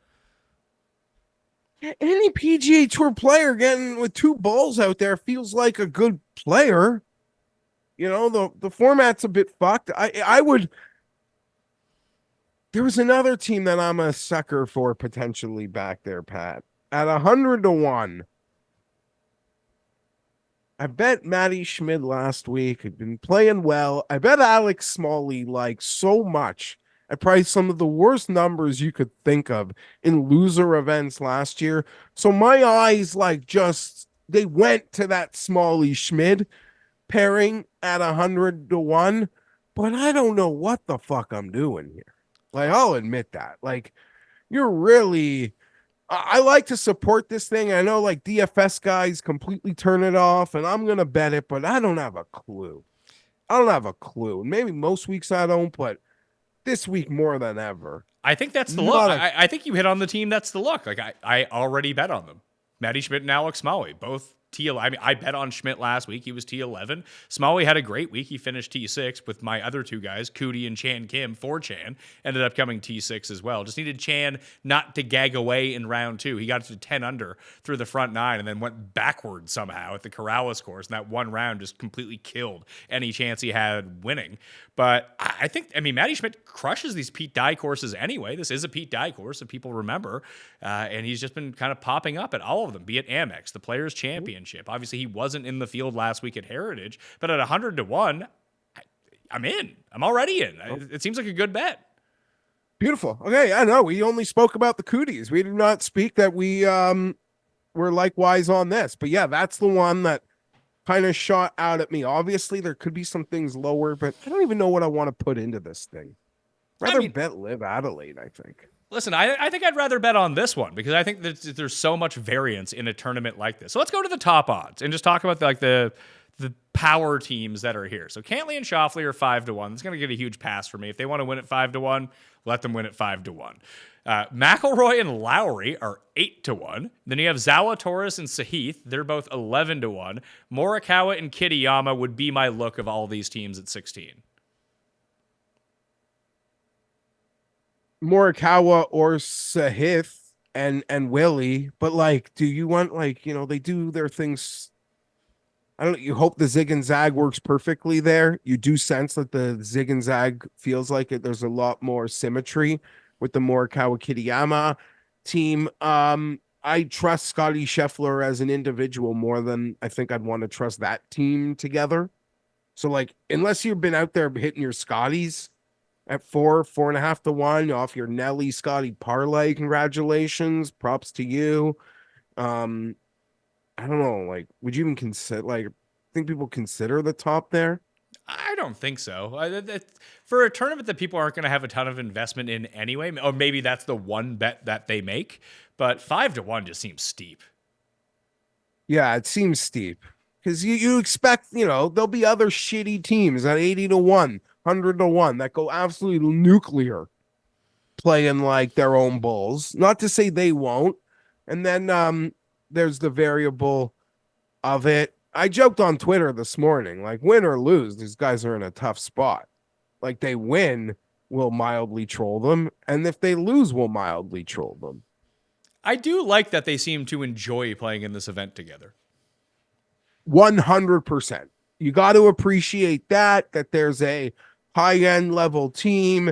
Any PGA Tour player getting with two balls out there feels like a good player. The format's a bit fucked. I would. There was another team that I'm a sucker for potentially back there, Pat. At 100-1. I bet Matty Schmid last week. Had been playing well. I bet Alex Smalley like so much. I priced some of the worst numbers you could think of in loser events last year. So my eyes they went to that Smalley Schmid pairing at 100-1, but I don't know what the fuck I'm doing here. Like, I'll admit that. Like, you're really, I like to support this thing. I know like DFS guys completely turn it off, and I'm gonna bet it, but I don't have a clue. Maybe most weeks I don't, but this week more than ever. I think that's the look. I think you hit on the team that's the look. Like, I already bet on them. Matty Schmidt and Alex Smalley, both T11. I mean, I bet on Schmidt last week. He was T11. Smalley had a great week. He finished T6 with my other two guys, Cootie and Chan Kim, for Chan. Ended up coming T6 as well. Just needed Chan not to gag away in round 2. He got to 10 under through the front 9 and then went backwards somehow at the Corrales course. And that one round just completely killed any chance he had winning. But I think, Matty Schmidt crushes these Pete Dye courses anyway. This is a Pete Dye course that people remember. And he's just been kind of popping up at all of them, be it Amex, the Players' Championship. Obviously, he wasn't in the field last week at Heritage, but at 100-1, I'm in. I'm already in. It seems like a good bet. Beautiful. Okay, I know. We only spoke about the cooties. We did not speak that we were likewise on this. But yeah, that's the one that kind of shot out at me. Obviously, there could be some things lower, but I don't even know what I want to put into this thing. Rather bet LIV Adelaide, I think. Listen, I think I'd rather bet on this one because I think that there's so much variance in a tournament like this. So let's go to the top odds and just talk about the power teams that are here. So Cantley and Schauffele are 5-1. It's going to get a huge pass for me. If they want to win at 5-1, let them win at 5-1. McIlroy and Lowry are 8-1. Then you have Zalatoris and Sahith. They're both 11-1. Morikawa and Kitayama would be my look of all these teams at 16. Morikawa or Sahith and Willie, but do you want they do their things? I don't know. You hope the zig and zag works perfectly there. You do sense that the zig and zag feels like it. There's a lot more symmetry with the Morikawa Kitayama team. I trust Scotty Scheffler as an individual more than I think I'd want to trust that team together. So unless you've been out there hitting your Scotties at 4.5-1 off your Nelly Scotty parlay, congratulations, props to you. I don't know, would you even consider, think people consider the top there? I don't think so. For a tournament that people aren't going to have a ton of investment in anyway, or maybe that's the one bet that they make, but 5-1 just seems steep. Yeah, it seems steep because you expect, there'll be other shitty teams at 80-1. 100-1 that go absolutely nuclear playing their own bulls. Not to say they won't. And then there's the variable of it. I joked on Twitter this morning, win or lose, these guys are in a tough spot. They win, we'll mildly troll them. And if they lose, we'll mildly troll them. I do like that they seem to enjoy playing in this event together. 100%. You got to appreciate that there's a high-end level team,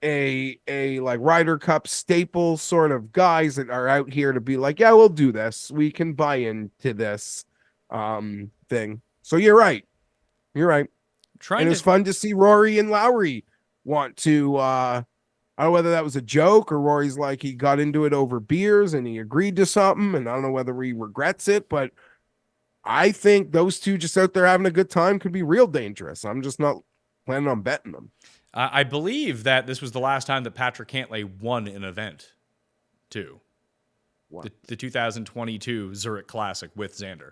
a Ryder Cup staple sort of guys that are out here to be yeah, we'll do this. We can buy into this thing. So you're right. And it's fun to see Rory and Lowry want to I don't know whether that was a joke or Rory's he got into it over beers and he agreed to something, and I don't know whether he regrets it, but I think those two just out there having a good time could be real dangerous. I'm just not planning on betting them. I believe that this was the last time that Patrick Cantlay won an event, too. What? The 2022 Zurich Classic with Xander.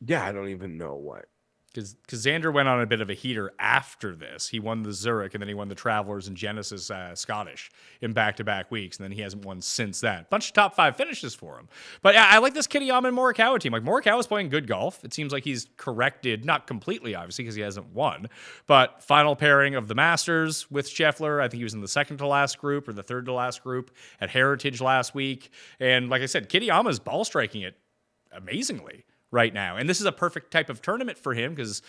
Yeah, I don't even know what. Because Xander went on a bit of a heater after this. He won the Zurich, and then he won the Travelers and Genesis Scottish in back-to-back weeks, and then he hasn't won since then. Bunch of top 5 finishes for him. But yeah, I like this Kitayama and Morikawa team. Morikawa's playing good golf. It seems like he's corrected, not completely, obviously, because he hasn't won, but final pairing of the Masters with Scheffler. I think he was in the second-to-last group or the third-to-last group at Heritage last week. And like I said, Kitayama's ball striking it amazingly right now. And this is a perfect type of tournament for him because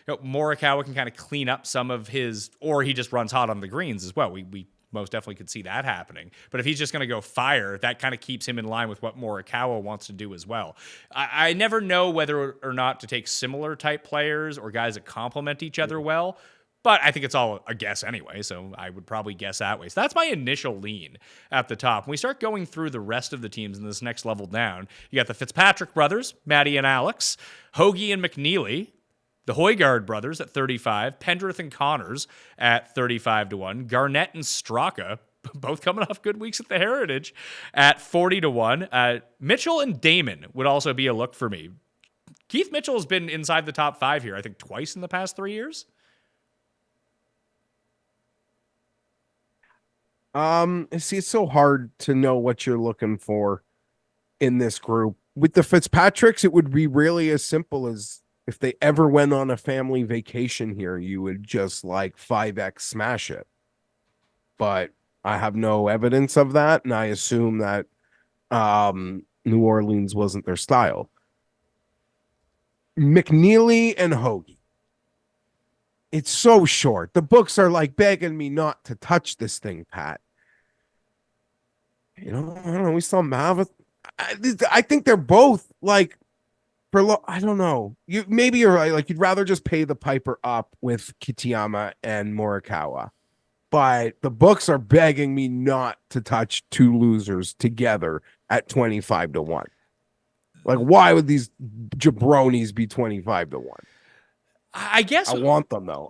Morikawa can kind of clean up some of his, or he just runs hot on the greens as well. We most definitely could see that happening. But if he's just going to go fire, that kind of keeps him in line with what Morikawa wants to do as well. I never know whether or not to take similar type players or guys that complement each other well. But I think it's all a guess anyway, so I would probably guess that way. So that's my initial lean at the top. When we start going through the rest of the teams in this next level down, you got the Fitzpatrick brothers, Matty and Alex, Hoagie and McNeely, the Højgaard brothers at 35, Pendrith and Connors at 35-1, Garnett and Straka, both coming off good weeks at the Heritage, at 40-1. Mitchell and Damon would also be a look for me. Keith Mitchell has been inside the top 5 here, I think twice in the past 3 years. See, it's so hard to know what you're looking for in this group. With the Fitzpatricks, it would be really as simple as if they ever went on a family vacation here, you would just like 5x smash it. But I have no evidence of that, and I assume that New Orleans wasn't their style. McNeely and Hoagie. It's so short. The books are like begging me not to touch this thing, Pat. You know, I don't know. We saw Mav. I think they're both like I don't know. You're right. Like you'd rather just pay the piper up with Kitayama and Morikawa, but the books are begging me not to touch two losers together at 25-1. Like, why would these jabronis be 25-1? I guess I want them though.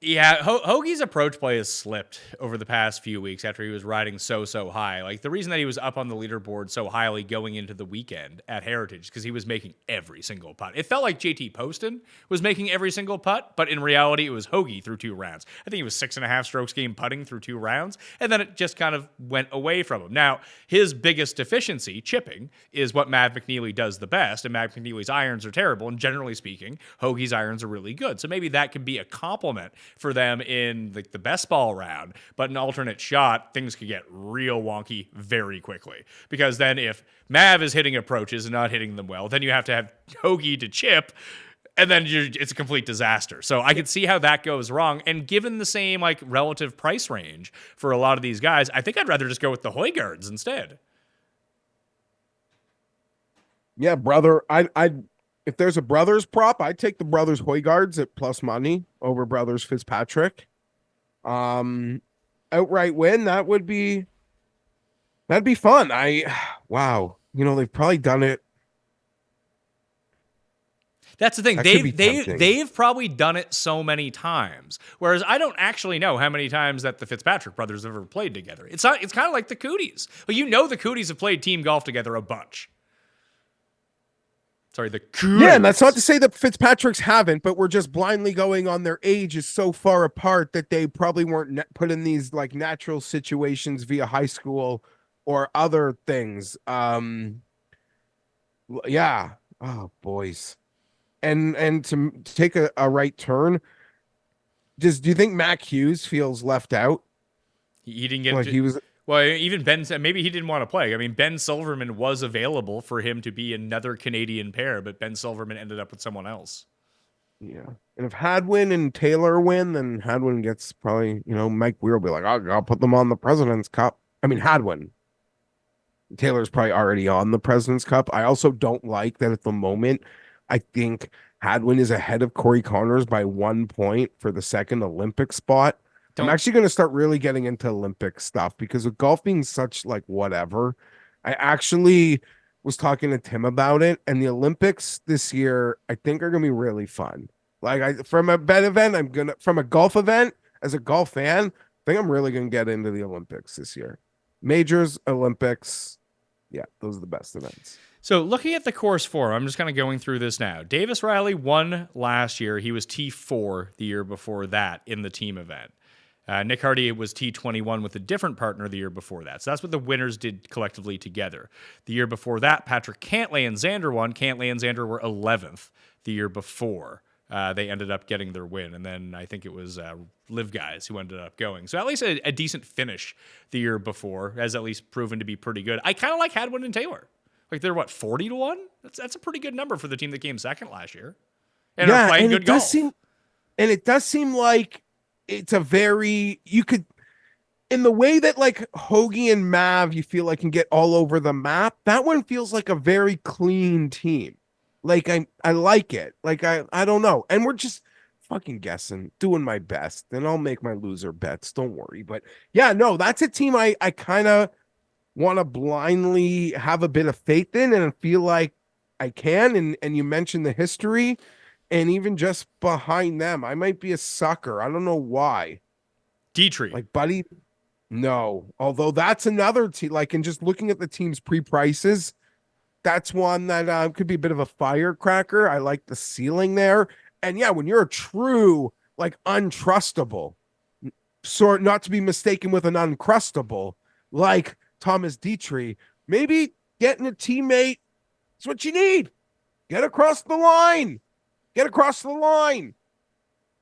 Yeah, Hoagie's approach play has slipped over the past few weeks after he was riding so high. Like, the reason that he was up on the leaderboard so highly going into the weekend at Heritage is because he was making every single putt. It felt like JT Poston was making every single putt, but in reality, it was Hoagie through 2 rounds. I think he was 6.5 strokes game putting through 2 rounds, and then it just kind of went away from him. Now, his biggest deficiency, chipping, is what Matt McNeely does the best, and Matt McNeely's irons are terrible, and generally speaking, Hoagie's irons are really good. So maybe that could be a compliment for them in the best ball round, but an alternate shot, things could get real wonky very quickly. Because then if Mav is hitting approaches and not hitting them well, then you have to have Hoagie to chip, and then it's a complete disaster. So I could see how that goes wrong. And given the same like relative price range for a lot of these guys, I think I'd rather just go with the Højgaards instead. Yeah, brother. If there's a brothers prop, I'd take the brothers Højgaards at plus money over brothers Fitzpatrick. Outright win, that'd be fun. Wow. You know, they've probably done it. That's the thing. They've probably done it so many times. Whereas I don't actually know how many times that the Fitzpatrick brothers have ever played together. It's kind of like the Cooties. Well, you know the Cooties have played team golf together a bunch. Sorry, the Cooties. Yeah, and that's not to say that Fitzpatrick's haven't, but we're just blindly going on their age is so far apart that they probably weren't put in these like natural situations via high school or other things. Yeah. Oh, boys. And to take a right turn, do you think Mac Hughes feels left out? He didn't get like he was. Well, even Ben, maybe he didn't want to play. I mean, Ben Silverman was available for him to be another Canadian pair, but Ben Silverman ended up with someone else. Yeah. And if Hadwin and Taylor win, then Hadwin gets probably, Mike Weir will be like, I'll put them on the President's Cup. I mean, Hadwin. Taylor's probably already on the President's Cup. I also don't like that at the moment. I think Hadwin is ahead of Corey Connors by 1 point for the second Olympic spot. I'm actually going to start really getting into Olympic stuff because with golf being such like whatever, I actually was talking to Tim about it, and the Olympics this year I think are going to be really fun. Like from a bet event, from a golf event as a golf fan, I think I'm really going to get into the Olympics this year. Majors, Olympics. Yeah, those are the best events. So looking at the course form, I'm just kind of going through this now. Davis Riley won last year. He was T4 the year before that in the team event. Nick Hardy was T21 with a different partner the year before that. So that's what the winners did collectively together. The year before that, Patrick Cantlay and Xander won. Cantlay and Xander were 11th the year before. They ended up getting their win. And then I think it was LIV guys who ended up going. So at least a decent finish the year before has at least proven to be pretty good. I kind of like Hadwin and Taylor. Like they're 40-1? That's a pretty good number for the team that came second last year. And are playing good golf. It does seem like it's a very, you could, in the way that like Hoagie and Mav, you feel like can get all over the map. That one feels like a very clean team. Like I like it. Like I don't know. And we're just fucking guessing, doing my best. And I'll make my loser bets. Don't worry. But yeah, no, that's a team I kind of want to blindly have a bit of faith in and feel like I can. And you mentioned the history. And even just behind them, I might be a sucker. I don't know why. Dietrich. Like, buddy, no. Although that's another team. Like, and just looking at the team's pre-prices, that's one that could be a bit of a firecracker. I like the ceiling there. And yeah, when you're a true, like, untrustable, sort not to be mistaken with an uncrustable, like Thomas Dietrich, maybe getting a teammate is what you need. Get across the line. Get across the line.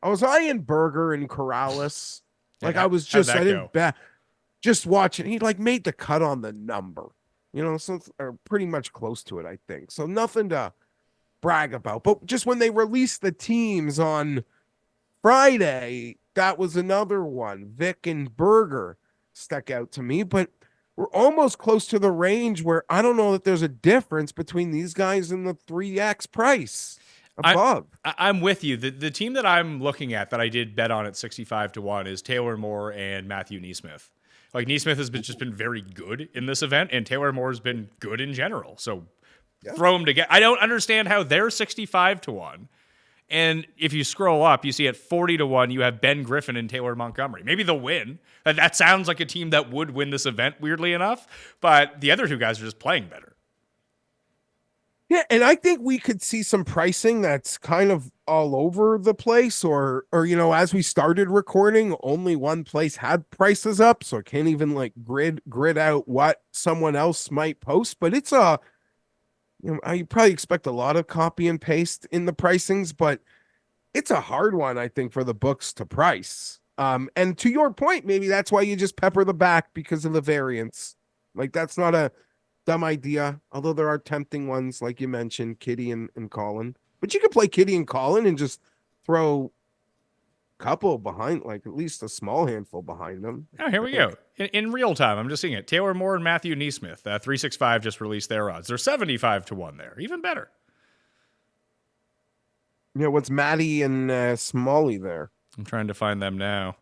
I was eyeing Berger and Corrales. Like I was just, I didn't bet. Just watching. He like made the cut on the number, so or pretty much close to it, I think. So nothing to brag about. But just when they released the teams on Friday, that was another one. Vic and Berger stuck out to me, but we're almost close to the range where I don't know that there's a difference between these guys and the 3x price above. I'm with you. The team that I'm looking at that I did bet on at 65-1 is Taylor Moore and Matthew Neesmith. Like Neesmith has just been very good in this event, and Taylor Moore has been good in general. So throw them together. I don't understand how they're 65-1. And if you scroll up, you see at 40-1, you have Ben Griffin and Taylor Montgomery. Maybe they'll win. That sounds like a team that would win this event, weirdly enough. But the other two guys are just playing better. Yeah, and I think we could see some pricing that's kind of all over the place, or as we started recording, only one place had prices up, so I can't even like grid out what someone else might post. But it's you probably expect a lot of copy and paste in the pricings, but it's a hard one, I think, for the books to price. And to your point, maybe that's why you just pepper the back because of the variance. Like that's not a dumb idea, although there are tempting ones like you mentioned, Kitty and Colin. But you could play Kitty and Colin and just throw a couple behind, like at least a small handful behind them. Oh, here we go. In real time, I'm just seeing it. Taylor Moore and Matthew Neesmith, 365 just released their odds. They're 75-1 there, even better. Yeah, what's Maddie and Smalley there? I'm trying to find them now.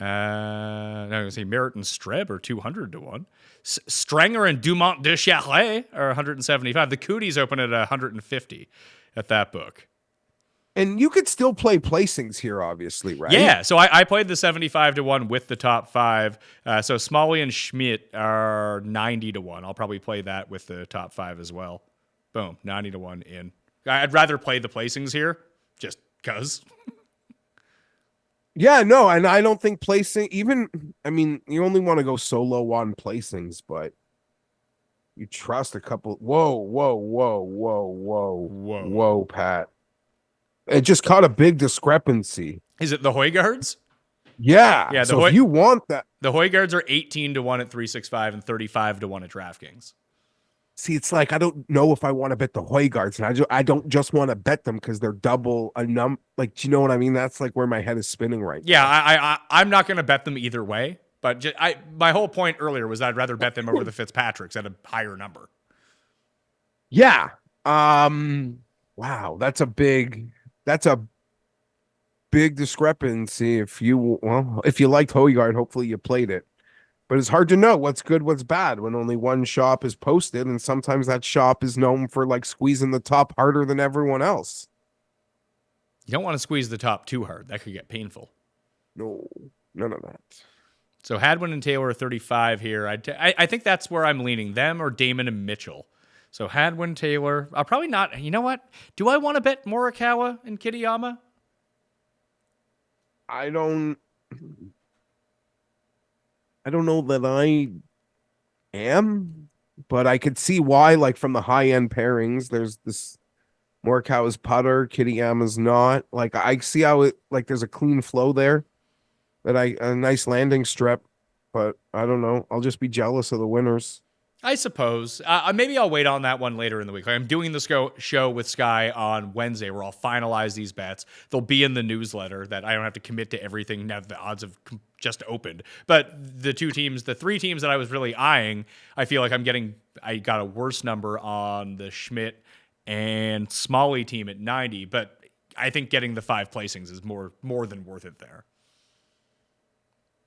Now you see Merritt and Streb are 200-1. Strenger and Dumont de Charlet are 175. The Cooties open at 150 at that book. And you could still play placings here, obviously, right? Yeah, so I played the 75-1 with the top five. So Smalley and Schmidt are 90-1. I'll probably play that with the top five as well. Boom, 90-1 in. I'd rather play the placings here, just because. Yeah, no, and I don't think placing you only want to go solo on placings, but you trust a couple. Whoa, Pat. It just caught a big discrepancy. Is it the Højgaards? Yeah. So if you want that. The Højgaards are 18-1 at 365 and 35-1 at DraftKings. See, it's like I don't know if I want to bet the Højgaards, and I don't just want to bet them because they're double a like, do you know what I mean? That's like where my head is spinning right now. Yeah, I'm not going to bet them either way, but my whole point earlier was that I'd rather bet them over the Fitzpatricks at a higher number. Yeah. Wow, that's a big discrepancy. If you liked Højgaard, hopefully you played it. But it's hard to know what's good, what's bad when only one shop is posted, and sometimes that shop is known for like squeezing the top harder than everyone else. You don't want to squeeze the top too hard. That could get painful. No, none of that. So Hadwin and Taylor are 35 here. I think that's where I'm leaning, them or Damon and Mitchell. So Hadwin, Taylor. I'll probably not. You know what? Do I want to bet Morikawa and Kitayama? I don't know that I am, but I could see why, like from the high-end pairings, there's this Morikawa's putter, Kitayama's not. Like I see how it, like there's a clean flow there, a nice landing strip, but I don't know. I'll just be jealous of the winners. I suppose. Maybe I'll wait on that one later in the week. I'm doing the show with Sky on Wednesday where I'll finalize these bets. They'll be in the newsletter that I don't have to commit to everything now that the odds have just opened. But the three teams that I was really eyeing, I feel like I got a worse number on the Schmidt and Smalley team at 90, but I think getting the 5 placings is more than worth it there.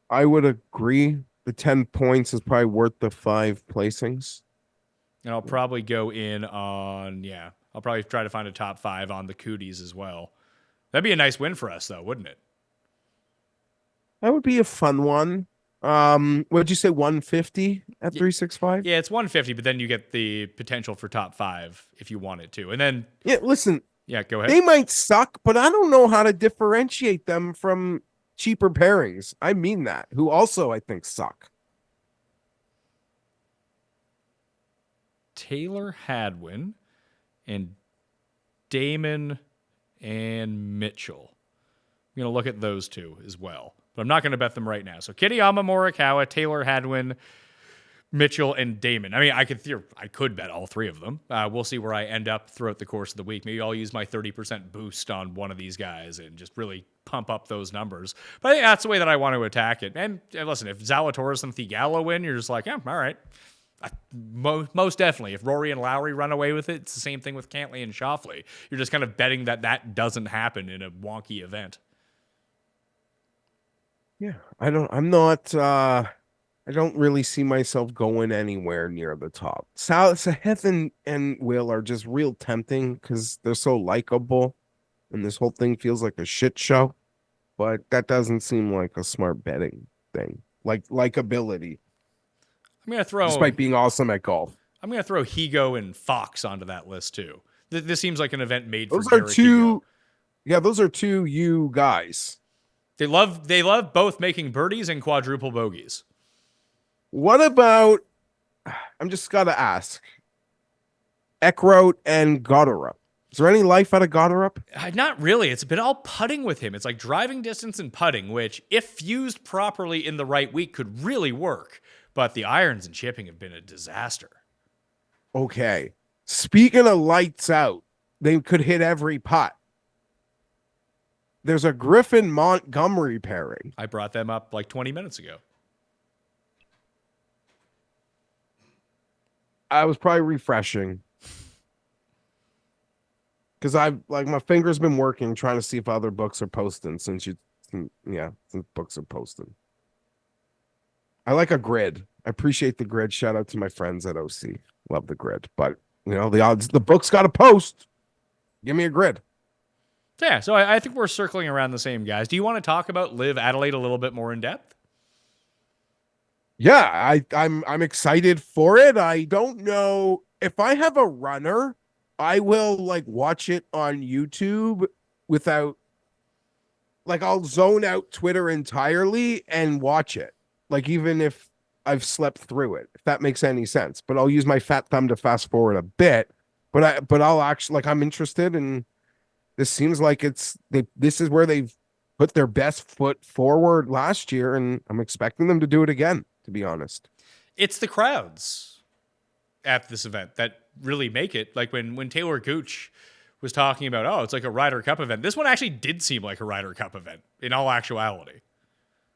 I would agree. The 10 points is probably worth the 5 placings. And I'll probably go in on, I'll probably try to find a top 5 on the Cooties as well. That'd be a nice win for us, though, wouldn't it? That would be a fun one. What'd you say, 150 at 365? Yeah, it's 150, but then you get the potential for top 5 if you want it to. And then... Yeah, listen. Yeah, go ahead. They might suck, but I don't know how to differentiate them from cheaper pairings. I mean that, who also I think suck. Taylor Hadwin and Damon and Mitchell. I'm going to look at those two as well, but I'm not going to bet them right now. So Kitayama, Morikawa, Taylor Hadwin, Mitchell, and Damon. I mean, I could bet all three of them. We'll see where I end up throughout the course of the week. Maybe I'll use my 30% boost on one of these guys and just really pump up those numbers. But I think that's the way that I want to attack it. And listen, if Zalatoris and Theegala win, you're just like, yeah, all right. Most definitely. If Rory and Lowry run away with it, it's the same thing with Cantlay and Schauffele. You're just kind of betting that doesn't happen in a wonky event. Yeah, I don't really see myself going anywhere near the top. Sahith and Will are just real tempting because they're so likable, and this whole thing feels like a shit show. But that doesn't seem like a smart betting thing. Like likability. I'm gonna throw, despite being awesome at golf. I'm gonna throw Higo and Fox onto that list too. This seems like an event made Those for are Derek two. Higo. Yeah, those are two you guys. They love both making birdies and quadruple bogeys. What about? I'm just gotta ask. Eckroat and Goddard. Is there any life out of Goddard? Not really. It's been all putting with him. It's like driving distance and putting, which, if used properly in the right week, could really work. But the irons and chipping have been a disaster. Okay. Speaking of lights out, they could hit every putt. There's a Griffin Montgomery pairing. I brought them up like 20 minutes ago. I was probably refreshing. Because my finger's been working trying to see if other books are posting since books are posting. I like a grid. I appreciate the grid. Shout out to my friends at OC. Love the grid. But, the odds, the book's got to post. Give me a grid. Yeah, so I think we're circling around the same guys. Do you want to talk about LIV Adelaide a little bit more in depth? Yeah, I'm excited for it. I don't know if I have a runner, I will watch it on YouTube without I'll zone out Twitter entirely and watch it. Even if I've slept through it, if that makes any sense. But I'll use my fat thumb to fast forward a bit. But I'll actually I'm interested, and this seems like this is where they've put their best foot forward last year, and I'm expecting them to do it again, to be honest. It's the crowds at this event that really make it. Like when Taylor Gooch was talking about, it's like a Ryder Cup event. This one actually did seem like a Ryder Cup event in all actuality.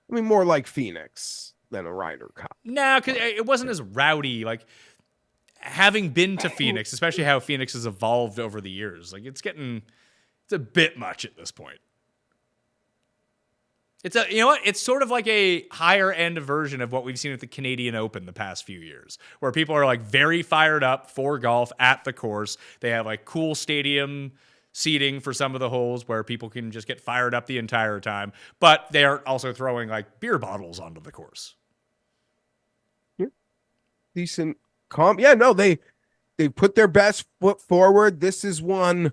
I mean, more like Phoenix than a Ryder Cup. No, because it wasn't as rowdy. Having been to Phoenix, especially how Phoenix has evolved over the years, it's a bit much at this point. It's sort of like a higher end version of what we've seen at the Canadian Open the past few years, where people are very fired up for golf at the course. They have cool stadium seating for some of the holes where people can just get fired up the entire time, but they are also throwing beer bottles onto the course. Yeah. Decent comp. Yeah, no, they put their best foot forward. This is one,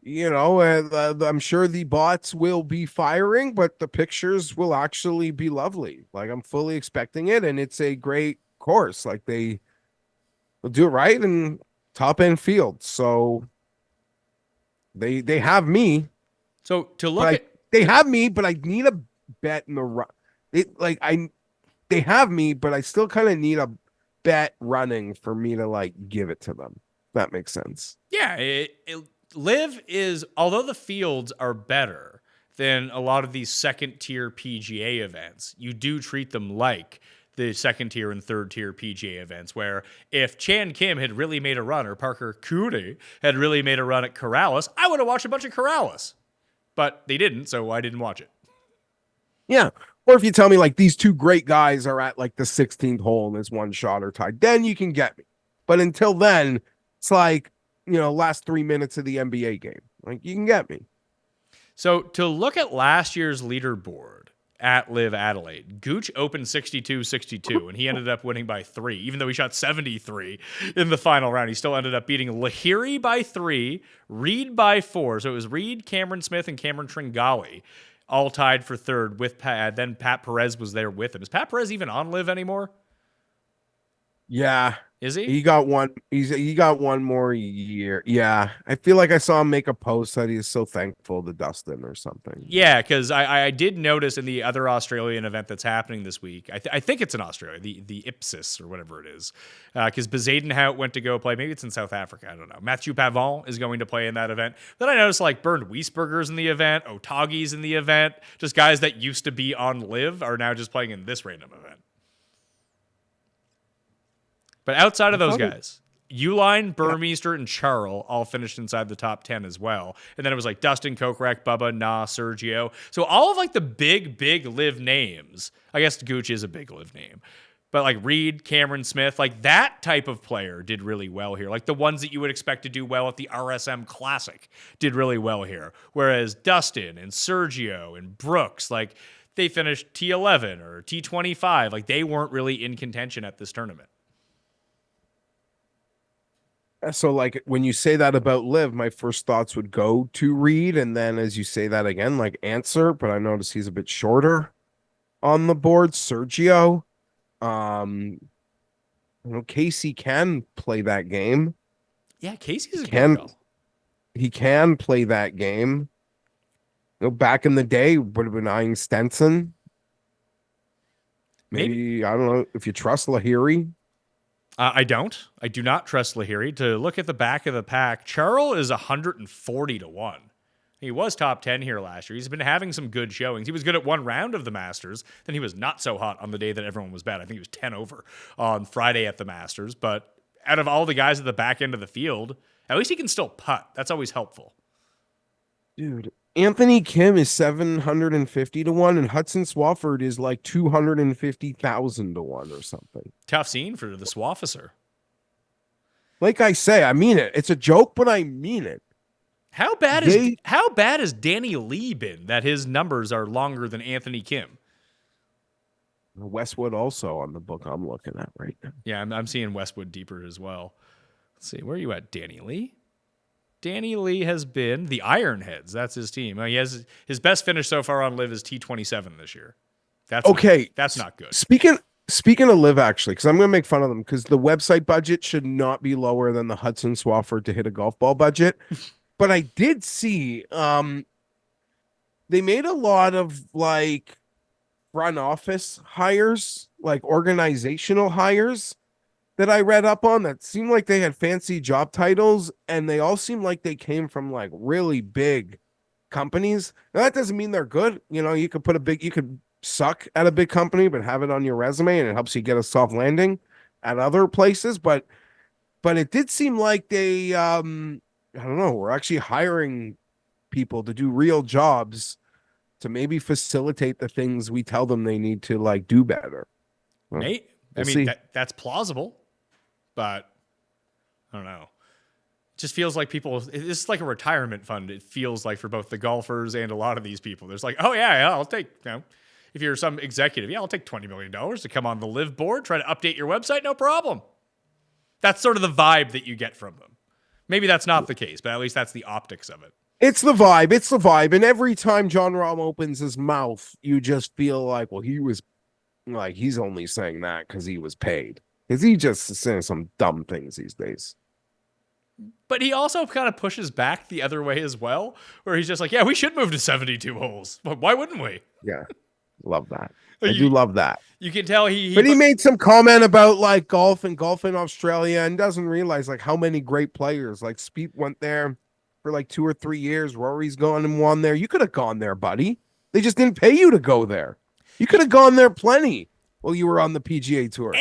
I'm sure the bots will be firing, but the pictures will actually be lovely. I'm fully expecting it, and it's a great course. They will do it right in top end field. So they have me. So to look at they have me, but I need a bet in the run. They have me, but I still kind of need a bet running for me to give it to them. That makes sense. Yeah, LIV is, although the fields are better than a lot of these second tier PGA events, you do treat them like the second tier and third tier PGA events, where if Chan Kim had really made a run, or Parker Coody had really made a run at Corrales, I would have watched a bunch of Corrales. But they didn't, so I didn't watch it. Yeah. Or if you tell me these two great guys are at the 16th hole and it's one shot or tied, then you can get me. But until then, it's last 3 minutes of the NBA game. You can get me. So to look at last year's leaderboard at LIV Adelaide, Gooch opened 62-62, and he ended up winning by 3. Even though he shot 73 in the final round, he still ended up beating Lahiri by 3, Reed by 4. So it was Reed, Cameron Smith, and Cameron Tringali all tied for third with Pat. Then Pat Perez was there with him. Is Pat Perez even on LIV anymore? Yeah, Is he? He got one. He got one more year. Yeah, I feel like I saw him make a post that he's so thankful to Dustin or something. Yeah, because I did notice in the other Australian event that's happening this week, I think it's in Australia, the Ipsis or whatever it is, because Bezadenhout went to go play. Maybe it's in South Africa. I don't know. Mathieu Pavon is going to play in that event. Then I noticed like Bernd Wiesberger's in the event, Otagi's in the event. Just guys that used to be on LIV are now just playing in this random event. But outside of those guys, Uline, Burmeister, and Charles all finished inside the top 10 as well. And then it was like Dustin, Kokrak, Bubba, Na, Sergio. So all of like the big LIV names. I guess Gooch is a big LIV name. But like Reed, Cameron Smith, like that type of player did really well here. Like the ones that you would expect to do well at the RSM Classic did really well here. Whereas Dustin and Sergio and Brooks, like they finished T11 or T25. Like they weren't really in contention at this tournament. So, like, when you say that about LIV, my first thoughts would go to Reed, and then as you say that again, like answer, but I notice he's a bit shorter on the board. Sergio, Casey can play that game. Yeah, Casey's a good girl. He can play that game. Back in the day, would have been eyeing Stenson. Maybe I don't know if you trust Lahiri. I don't. I do not trust Lahiri. To look at the back of the pack, Charles is 140 to 1. He was top 10 here last year. He's been having some good showings. He was good at one round of the Masters. Then he was not so hot on the day that everyone was bad. I think he was 10 over on Friday at the Masters. But out of all the guys at the back end of the field, at least he can still putt. That's always helpful. Dude, Anthony Kim is 750 to 1, and Hudson Swafford is like 250,000 to 1 or something. Tough scene for the Swafficer. Like I say, I mean it. It's a joke, but I mean it. How bad has Danny Lee been that his numbers are longer than Anthony Kim? Westwood also on the book I'm looking at right now. Yeah, I'm seeing Westwood deeper as well. Let's see, where are you at, Danny Lee? Danny Lee has been the Ironheads. That's his team. He has his best finish so far on LIV is T27 this year. That's okay. That's not good. Speaking of LIV, actually, because I'm going to make fun of them because the website budget should not be lower than the Hudson Swafford to hit a golf ball budget. But I did see they made a lot of like front office hires, like organizational hires that I read up on that seemed like they had fancy job titles, and they all seemed like they came from like really big companies. Now, that doesn't mean they're good. You could suck at a big company, but have it on your resume, and it helps you get a soft landing at other places. But it did seem like they, I don't know, we're actually hiring people to do real jobs to maybe facilitate the things we tell them they need to like do better. Mate, I mean, that's plausible. But I don't know. It just feels like it's like a retirement fund. It feels like for both the golfers and a lot of these people. There's like, oh, yeah, I'll take, if you're some executive, I'll take $20 million to come on the LIV board, try to update your website, no problem. That's sort of the vibe that you get from them. Maybe that's not the case, but at least that's the optics of it. It's the vibe. And every time John Rahm opens his mouth, you just feel like, well, he's only saying that because he was paid. Is he just saying some dumb things these days? But he also kind of pushes back the other way as well, where he's just like, yeah, we should move to 72 holes. But why wouldn't we? Yeah, love that. I do love that. You can tell he made some comment about like golf in Australia and doesn't realize like how many great players. Like Spieth went there for like 2 or 3 years. Rory's gone and won there. You could have gone there, buddy. They just didn't pay you to go there. You could have gone there plenty. Well, you were on the PGA Tour.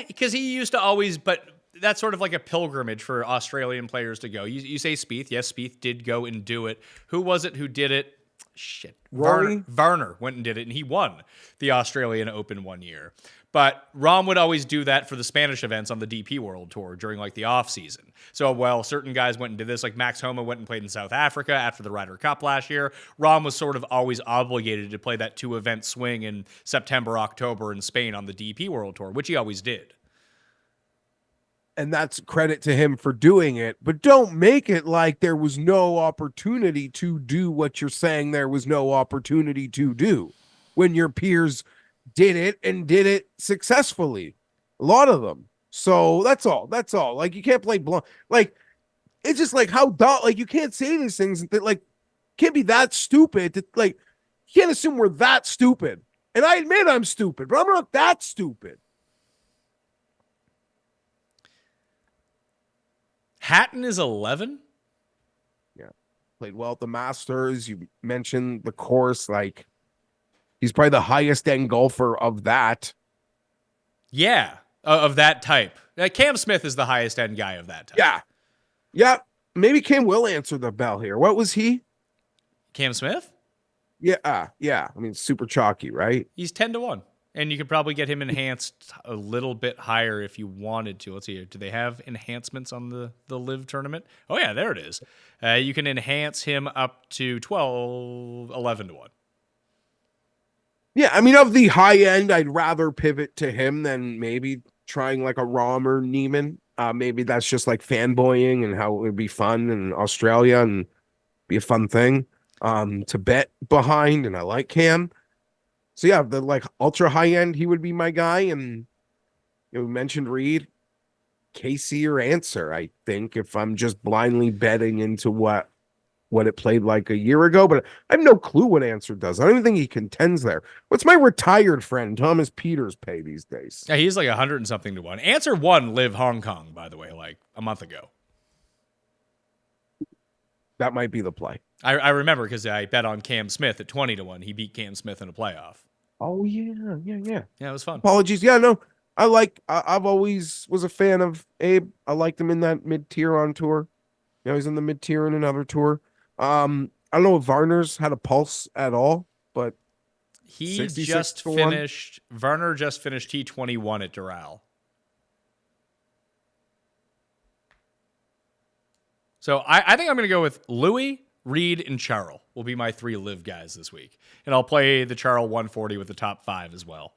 Because he used to always, but that's sort of like a pilgrimage for Australian players to go. You say Spieth. Yes, Spieth did go and do it. Who was it who did it? Shit. Rory? Varner went and did it, and he won the Australian Open one year. But Rahm would always do that for the Spanish events on the DP World Tour during like the off season. So while certain guys went and did this, like Max Homa went and played in South Africa after the Ryder Cup last year, Rahm was sort of always obligated to play that 2-event swing in September, October in Spain on the DP World Tour, which he always did. And that's credit to him for doing it. But don't make it like there was no opportunity to do what you're saying there was no opportunity to do when your peers did it and did it successfully. A lot of them. So that's all. That's all. Like you can't play blunt. Like it's just like how dumb. Like you can't say these things that like can't be that stupid. To, like you can't assume we're that stupid. And I admit I'm stupid, but I'm not that stupid. Hatton is 11. Yeah, played well at the Masters. You mentioned the course. Like he's probably the highest end golfer of that. Yeah, of that type. Cam Smith is the highest end guy of that type. Yeah. Yeah. Maybe Cam will answer the bell here. What was he? Cam Smith? Yeah. Yeah. I mean, super chalky, right? He's 10-1. And you could probably get him enhanced a little bit higher if you wanted to. Let's see here. Do they have enhancements on the LIV tournament? Oh, yeah, there it is. You can enhance him up to 11-1. Yeah, I mean, of the high end, I'd rather pivot to him than maybe trying like a Rahm or Neiman. Maybe that's just like fanboying and how it would be fun in Australia and be a fun thing to bet behind. And I like Cam. So yeah, the like ultra high end, he would be my guy. And we mentioned Reed, Casey or Answer. I think if I'm just blindly betting into what it played like a year ago, but I have no clue what Answer does. I don't even think he contends there. What's my retired friend Thomas Peters pay these days? Yeah, he's like 100 and something to 1. Answer won LIV Hong Kong, by the way, like a month ago. That might be the play. I remember because I bet on Cam Smith at 20-1. He beat Cam Smith in a playoff. Oh yeah. Yeah, it was fun. Apologies. Yeah, no, I've always was a fan of Abe. I liked him in that mid tier on tour. He's in the mid tier in another tour. I don't know if Varner's had a pulse at all, but Varner just finished T21 at Doral. So I think I'm going to go with Louis, Reed, and Charles will be my 3 LIV guys this week. And I'll play the Charles 140 with the top 5 as well.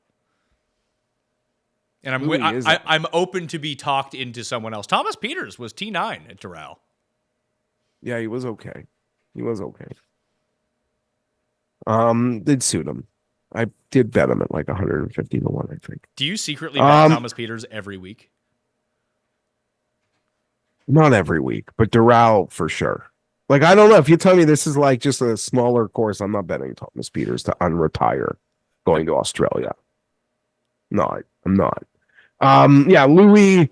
And I'm open to be talked into someone else. Thomas Peters was T9 at Doral. Yeah, he was okay. Did suit him. I did bet him at like 150-1, I think. Do you secretly bet Thomas Peters every week? Not every week, but Doral for sure. Like, I don't know. If you tell me this is like just a smaller course, I'm not betting Thomas Peters to unretire going to Australia. No, I'm not. Yeah, Louis.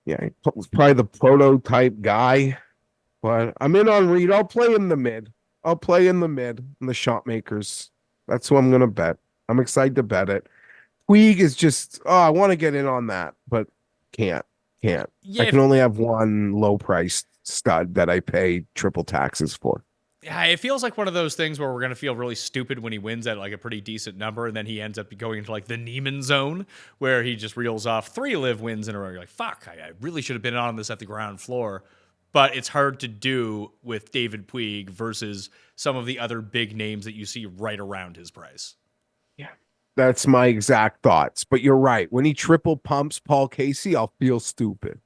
Yeah, he's probably the prototype guy, but I'm in on Reed. I'll play in the mid. In the shot makers. That's who I'm going to bet. I'm excited to bet it. Puig is just, I want to get in on that, but can't. Yeah, I can only have one low-priced stud that I pay triple taxes for. Yeah, it feels like one of those things where we're going to feel really stupid when he wins at like a pretty decent number, and then he ends up going into like the Neiman zone where he just reels off 3 LIV wins in a row. You're like, fuck, I really should have been on this at the ground floor. But it's hard to do with David Puig versus some of the other big names that you see right around his price. Yeah, that's my exact thoughts. But you're right. When he triple pumps Paul Casey, I'll feel stupid.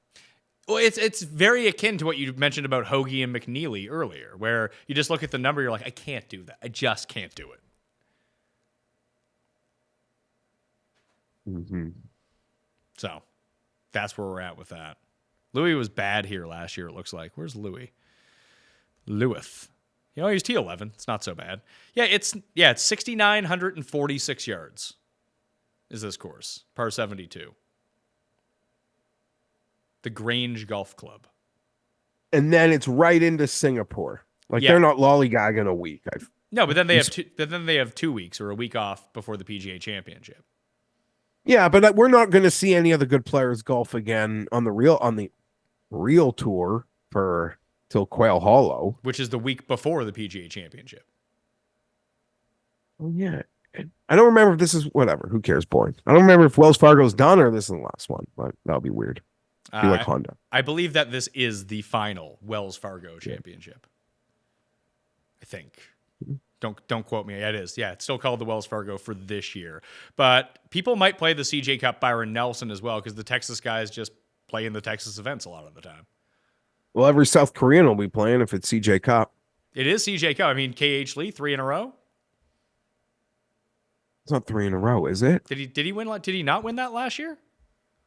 Well, it's very akin to what you mentioned about Hoagie and McNeely earlier, where you just look at the number, you're like, I can't do that. I just can't do it. Mm-hmm. So that's where we're at with that. Louis was bad here last year, it looks like. Where's Louis? Lewis. He's T11. It's not so bad. Yeah, it's 6,946 yards is this course. Par 72. The Grange Golf Club. And then it's right into Singapore. Like they're not lollygagging a week. No, but then they have 2 weeks or a week off before the PGA Championship. Yeah, but we're not going to see any of the good players golf again on the real tour till Quail Hollow, which is the week before the PGA Championship. Oh yeah, I don't remember if this is whatever. Who cares? Boring. I don't remember if Wells Fargo's done or this is the last one. But that'll be weird. Be like Honda. I believe that this is the final Wells Fargo Championship. I think. Don't quote me. It is. Yeah, it's still called the Wells Fargo for this year. But people might play the CJ Cup Byron Nelson as well because the Texas guys just play in the Texas events a lot of the time. Well, every South Korean will be playing if it's CJ Cup. It is CJ Cup. I mean, KH Lee, 3 in a row. It's not 3 in a row, is it? Did he win? Did he not win that last year?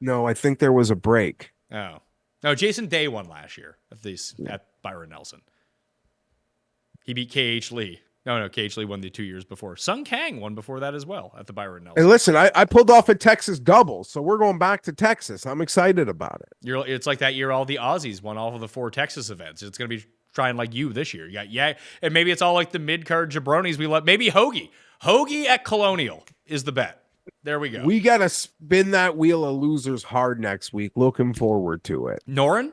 No, I think there was a break. Oh. No, Jason Day won last year at Byron Nelson. He beat KH Lee. No, KH Lee won the 2 years before. Sung Kang won before that as well at the Byron Nelson. Hey, listen, I pulled off a Texas double, so we're going back to Texas. I'm excited about it. It's like that year all the Aussies won all of the 4 Texas events. It's going to be trying like you this year. You got and maybe it's all like the mid-card jabronis we love. Maybe Hoagie. Hoagie at Colonial is the bet. There we go. We got to spin that wheel of losers hard next week. Looking forward to it. Noren?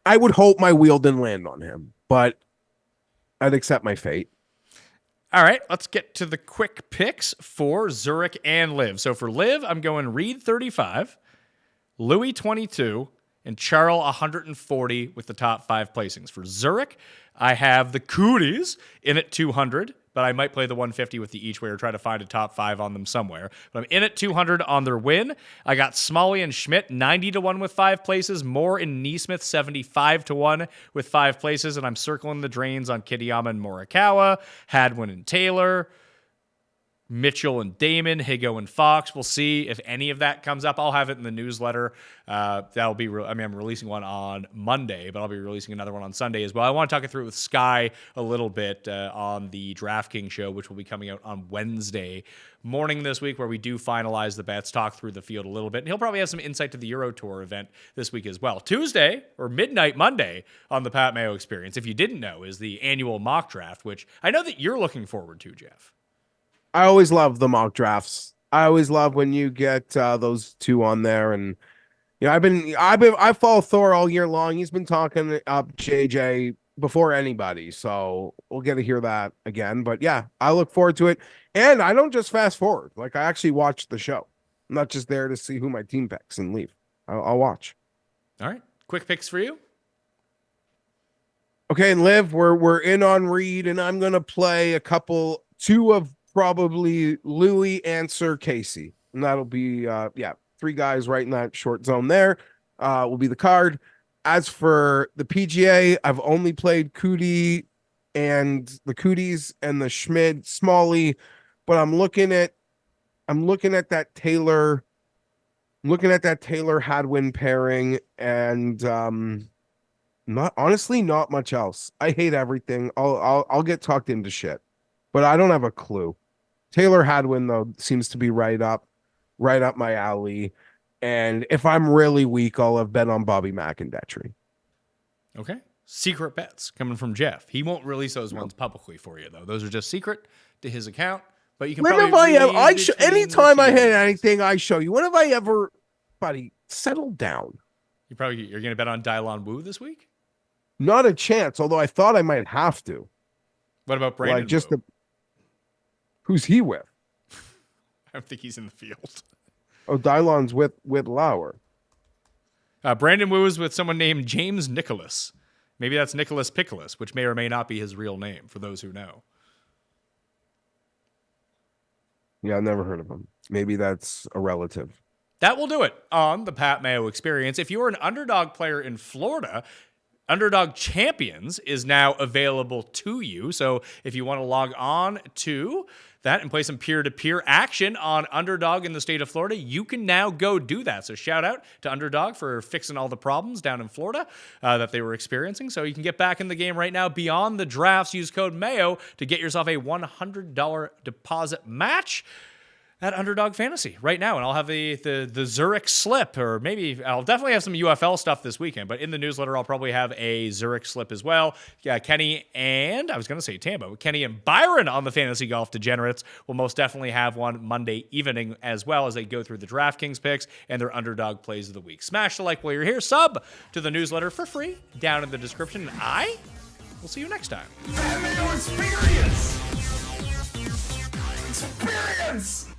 I would hope my wheel didn't land on him, but I'd accept my fate. All right, let's get to the quick picks for Zurich and LIV. So for LIV, I'm going Reed 35, Louis 22, and Charles 140 with the top 5 placings. For Zurich, I have the Cooties in at 200, but I might play the 150 with the each way or try to find a top 5 on them somewhere. But I'm in at 200 on their win. I got Smalley and Schmidt 90-1 with 5 places, Moore and Neesmith 75-1 with 5 places, and I'm circling the drains on Kitayama and Morikawa, Hadwin and Taylor, Mitchell and Damon, Higo and Fox. We'll see if any of that comes up. I'll have it in the newsletter. That'll be, I'm releasing one on Monday, but I'll be releasing another one on Sunday as well. I want to talk it through with Sky a little bit on the DraftKings show, which will be coming out on Wednesday morning this week, where we do finalize the bets, talk through the field a little bit. And he'll probably have some insight to the Euro Tour event this week as well. Tuesday or midnight Monday on the Pat Mayo Experience, if you didn't know, is the annual mock draft, which I know that you're looking forward to, Jeff. I always love the mock drafts. I always love when you get those two on there, and you know, I follow Thor all year long. He's been talking up JJ before anybody, so we'll get to hear that again. But yeah, I look forward to it, and I don't just fast forward. Like, I actually watch the show. I'm not just there to see who my team picks and leave. I'll watch. All right, quick picks for you. Okay, and LIV, we're in on Reed, and I'm gonna play two of probably Louis and Sir Casey. And that'll be 3 guys right in that short zone there. Will be the card. As for the PGA, I've only played Cootie and the Cooties and the Schmid Smalley, but I'm looking at that Taylor. I'm looking at that Taylor Hadwin pairing, and not much else. I hate everything. I'll get talked into shit, but I don't have a clue. Taylor Hadwin, though, seems to be right up my alley. And if I'm really weak, I'll have bet on Bobby McIntyre. Okay. Secret bets coming from Jeff. He won't release those ones publicly for you, though. Those are just secret to his account. But you can anytime I hit anything, I show you. When have I ever, buddy, settle down? You're going to bet on Dylan Wu this week? Not a chance, although I thought I might have to. What about Brandon Wu? Who's he with? I don't think he's in the field. Oh, Dylan's with Lauer. Brandon Wu is with someone named James Nicholas. Maybe that's Nicholas Pickles, which may or may not be his real name, for those who know. Yeah, I've never heard of him. Maybe that's a relative. That will do it on the Pat Mayo Experience. If you're an Underdog player in Florida, Underdog Champions is now available to you. So if you want to log on to that and play some peer-to-peer action on Underdog in the state of Florida, you can now go do that. So shout out to Underdog for fixing all the problems down in Florida that they were experiencing. So you can get back in the game right now. Beyond the drafts, use code MAYO to get yourself a $100 deposit match at Underdog Fantasy right now. And I'll have the Zurich slip, or maybe I'll definitely have some UFL stuff this weekend, but in the newsletter, I'll probably have a Zurich slip as well. Yeah, Kenny and Kenny and Byron on the Fantasy Golf Degenerates will most definitely have one Monday evening as well, as they go through the DraftKings picks and their Underdog plays of the week. Smash the like while you're here. Sub to the newsletter for free down in the description. And I will see you next time. Pat Mayo Experience! Experience!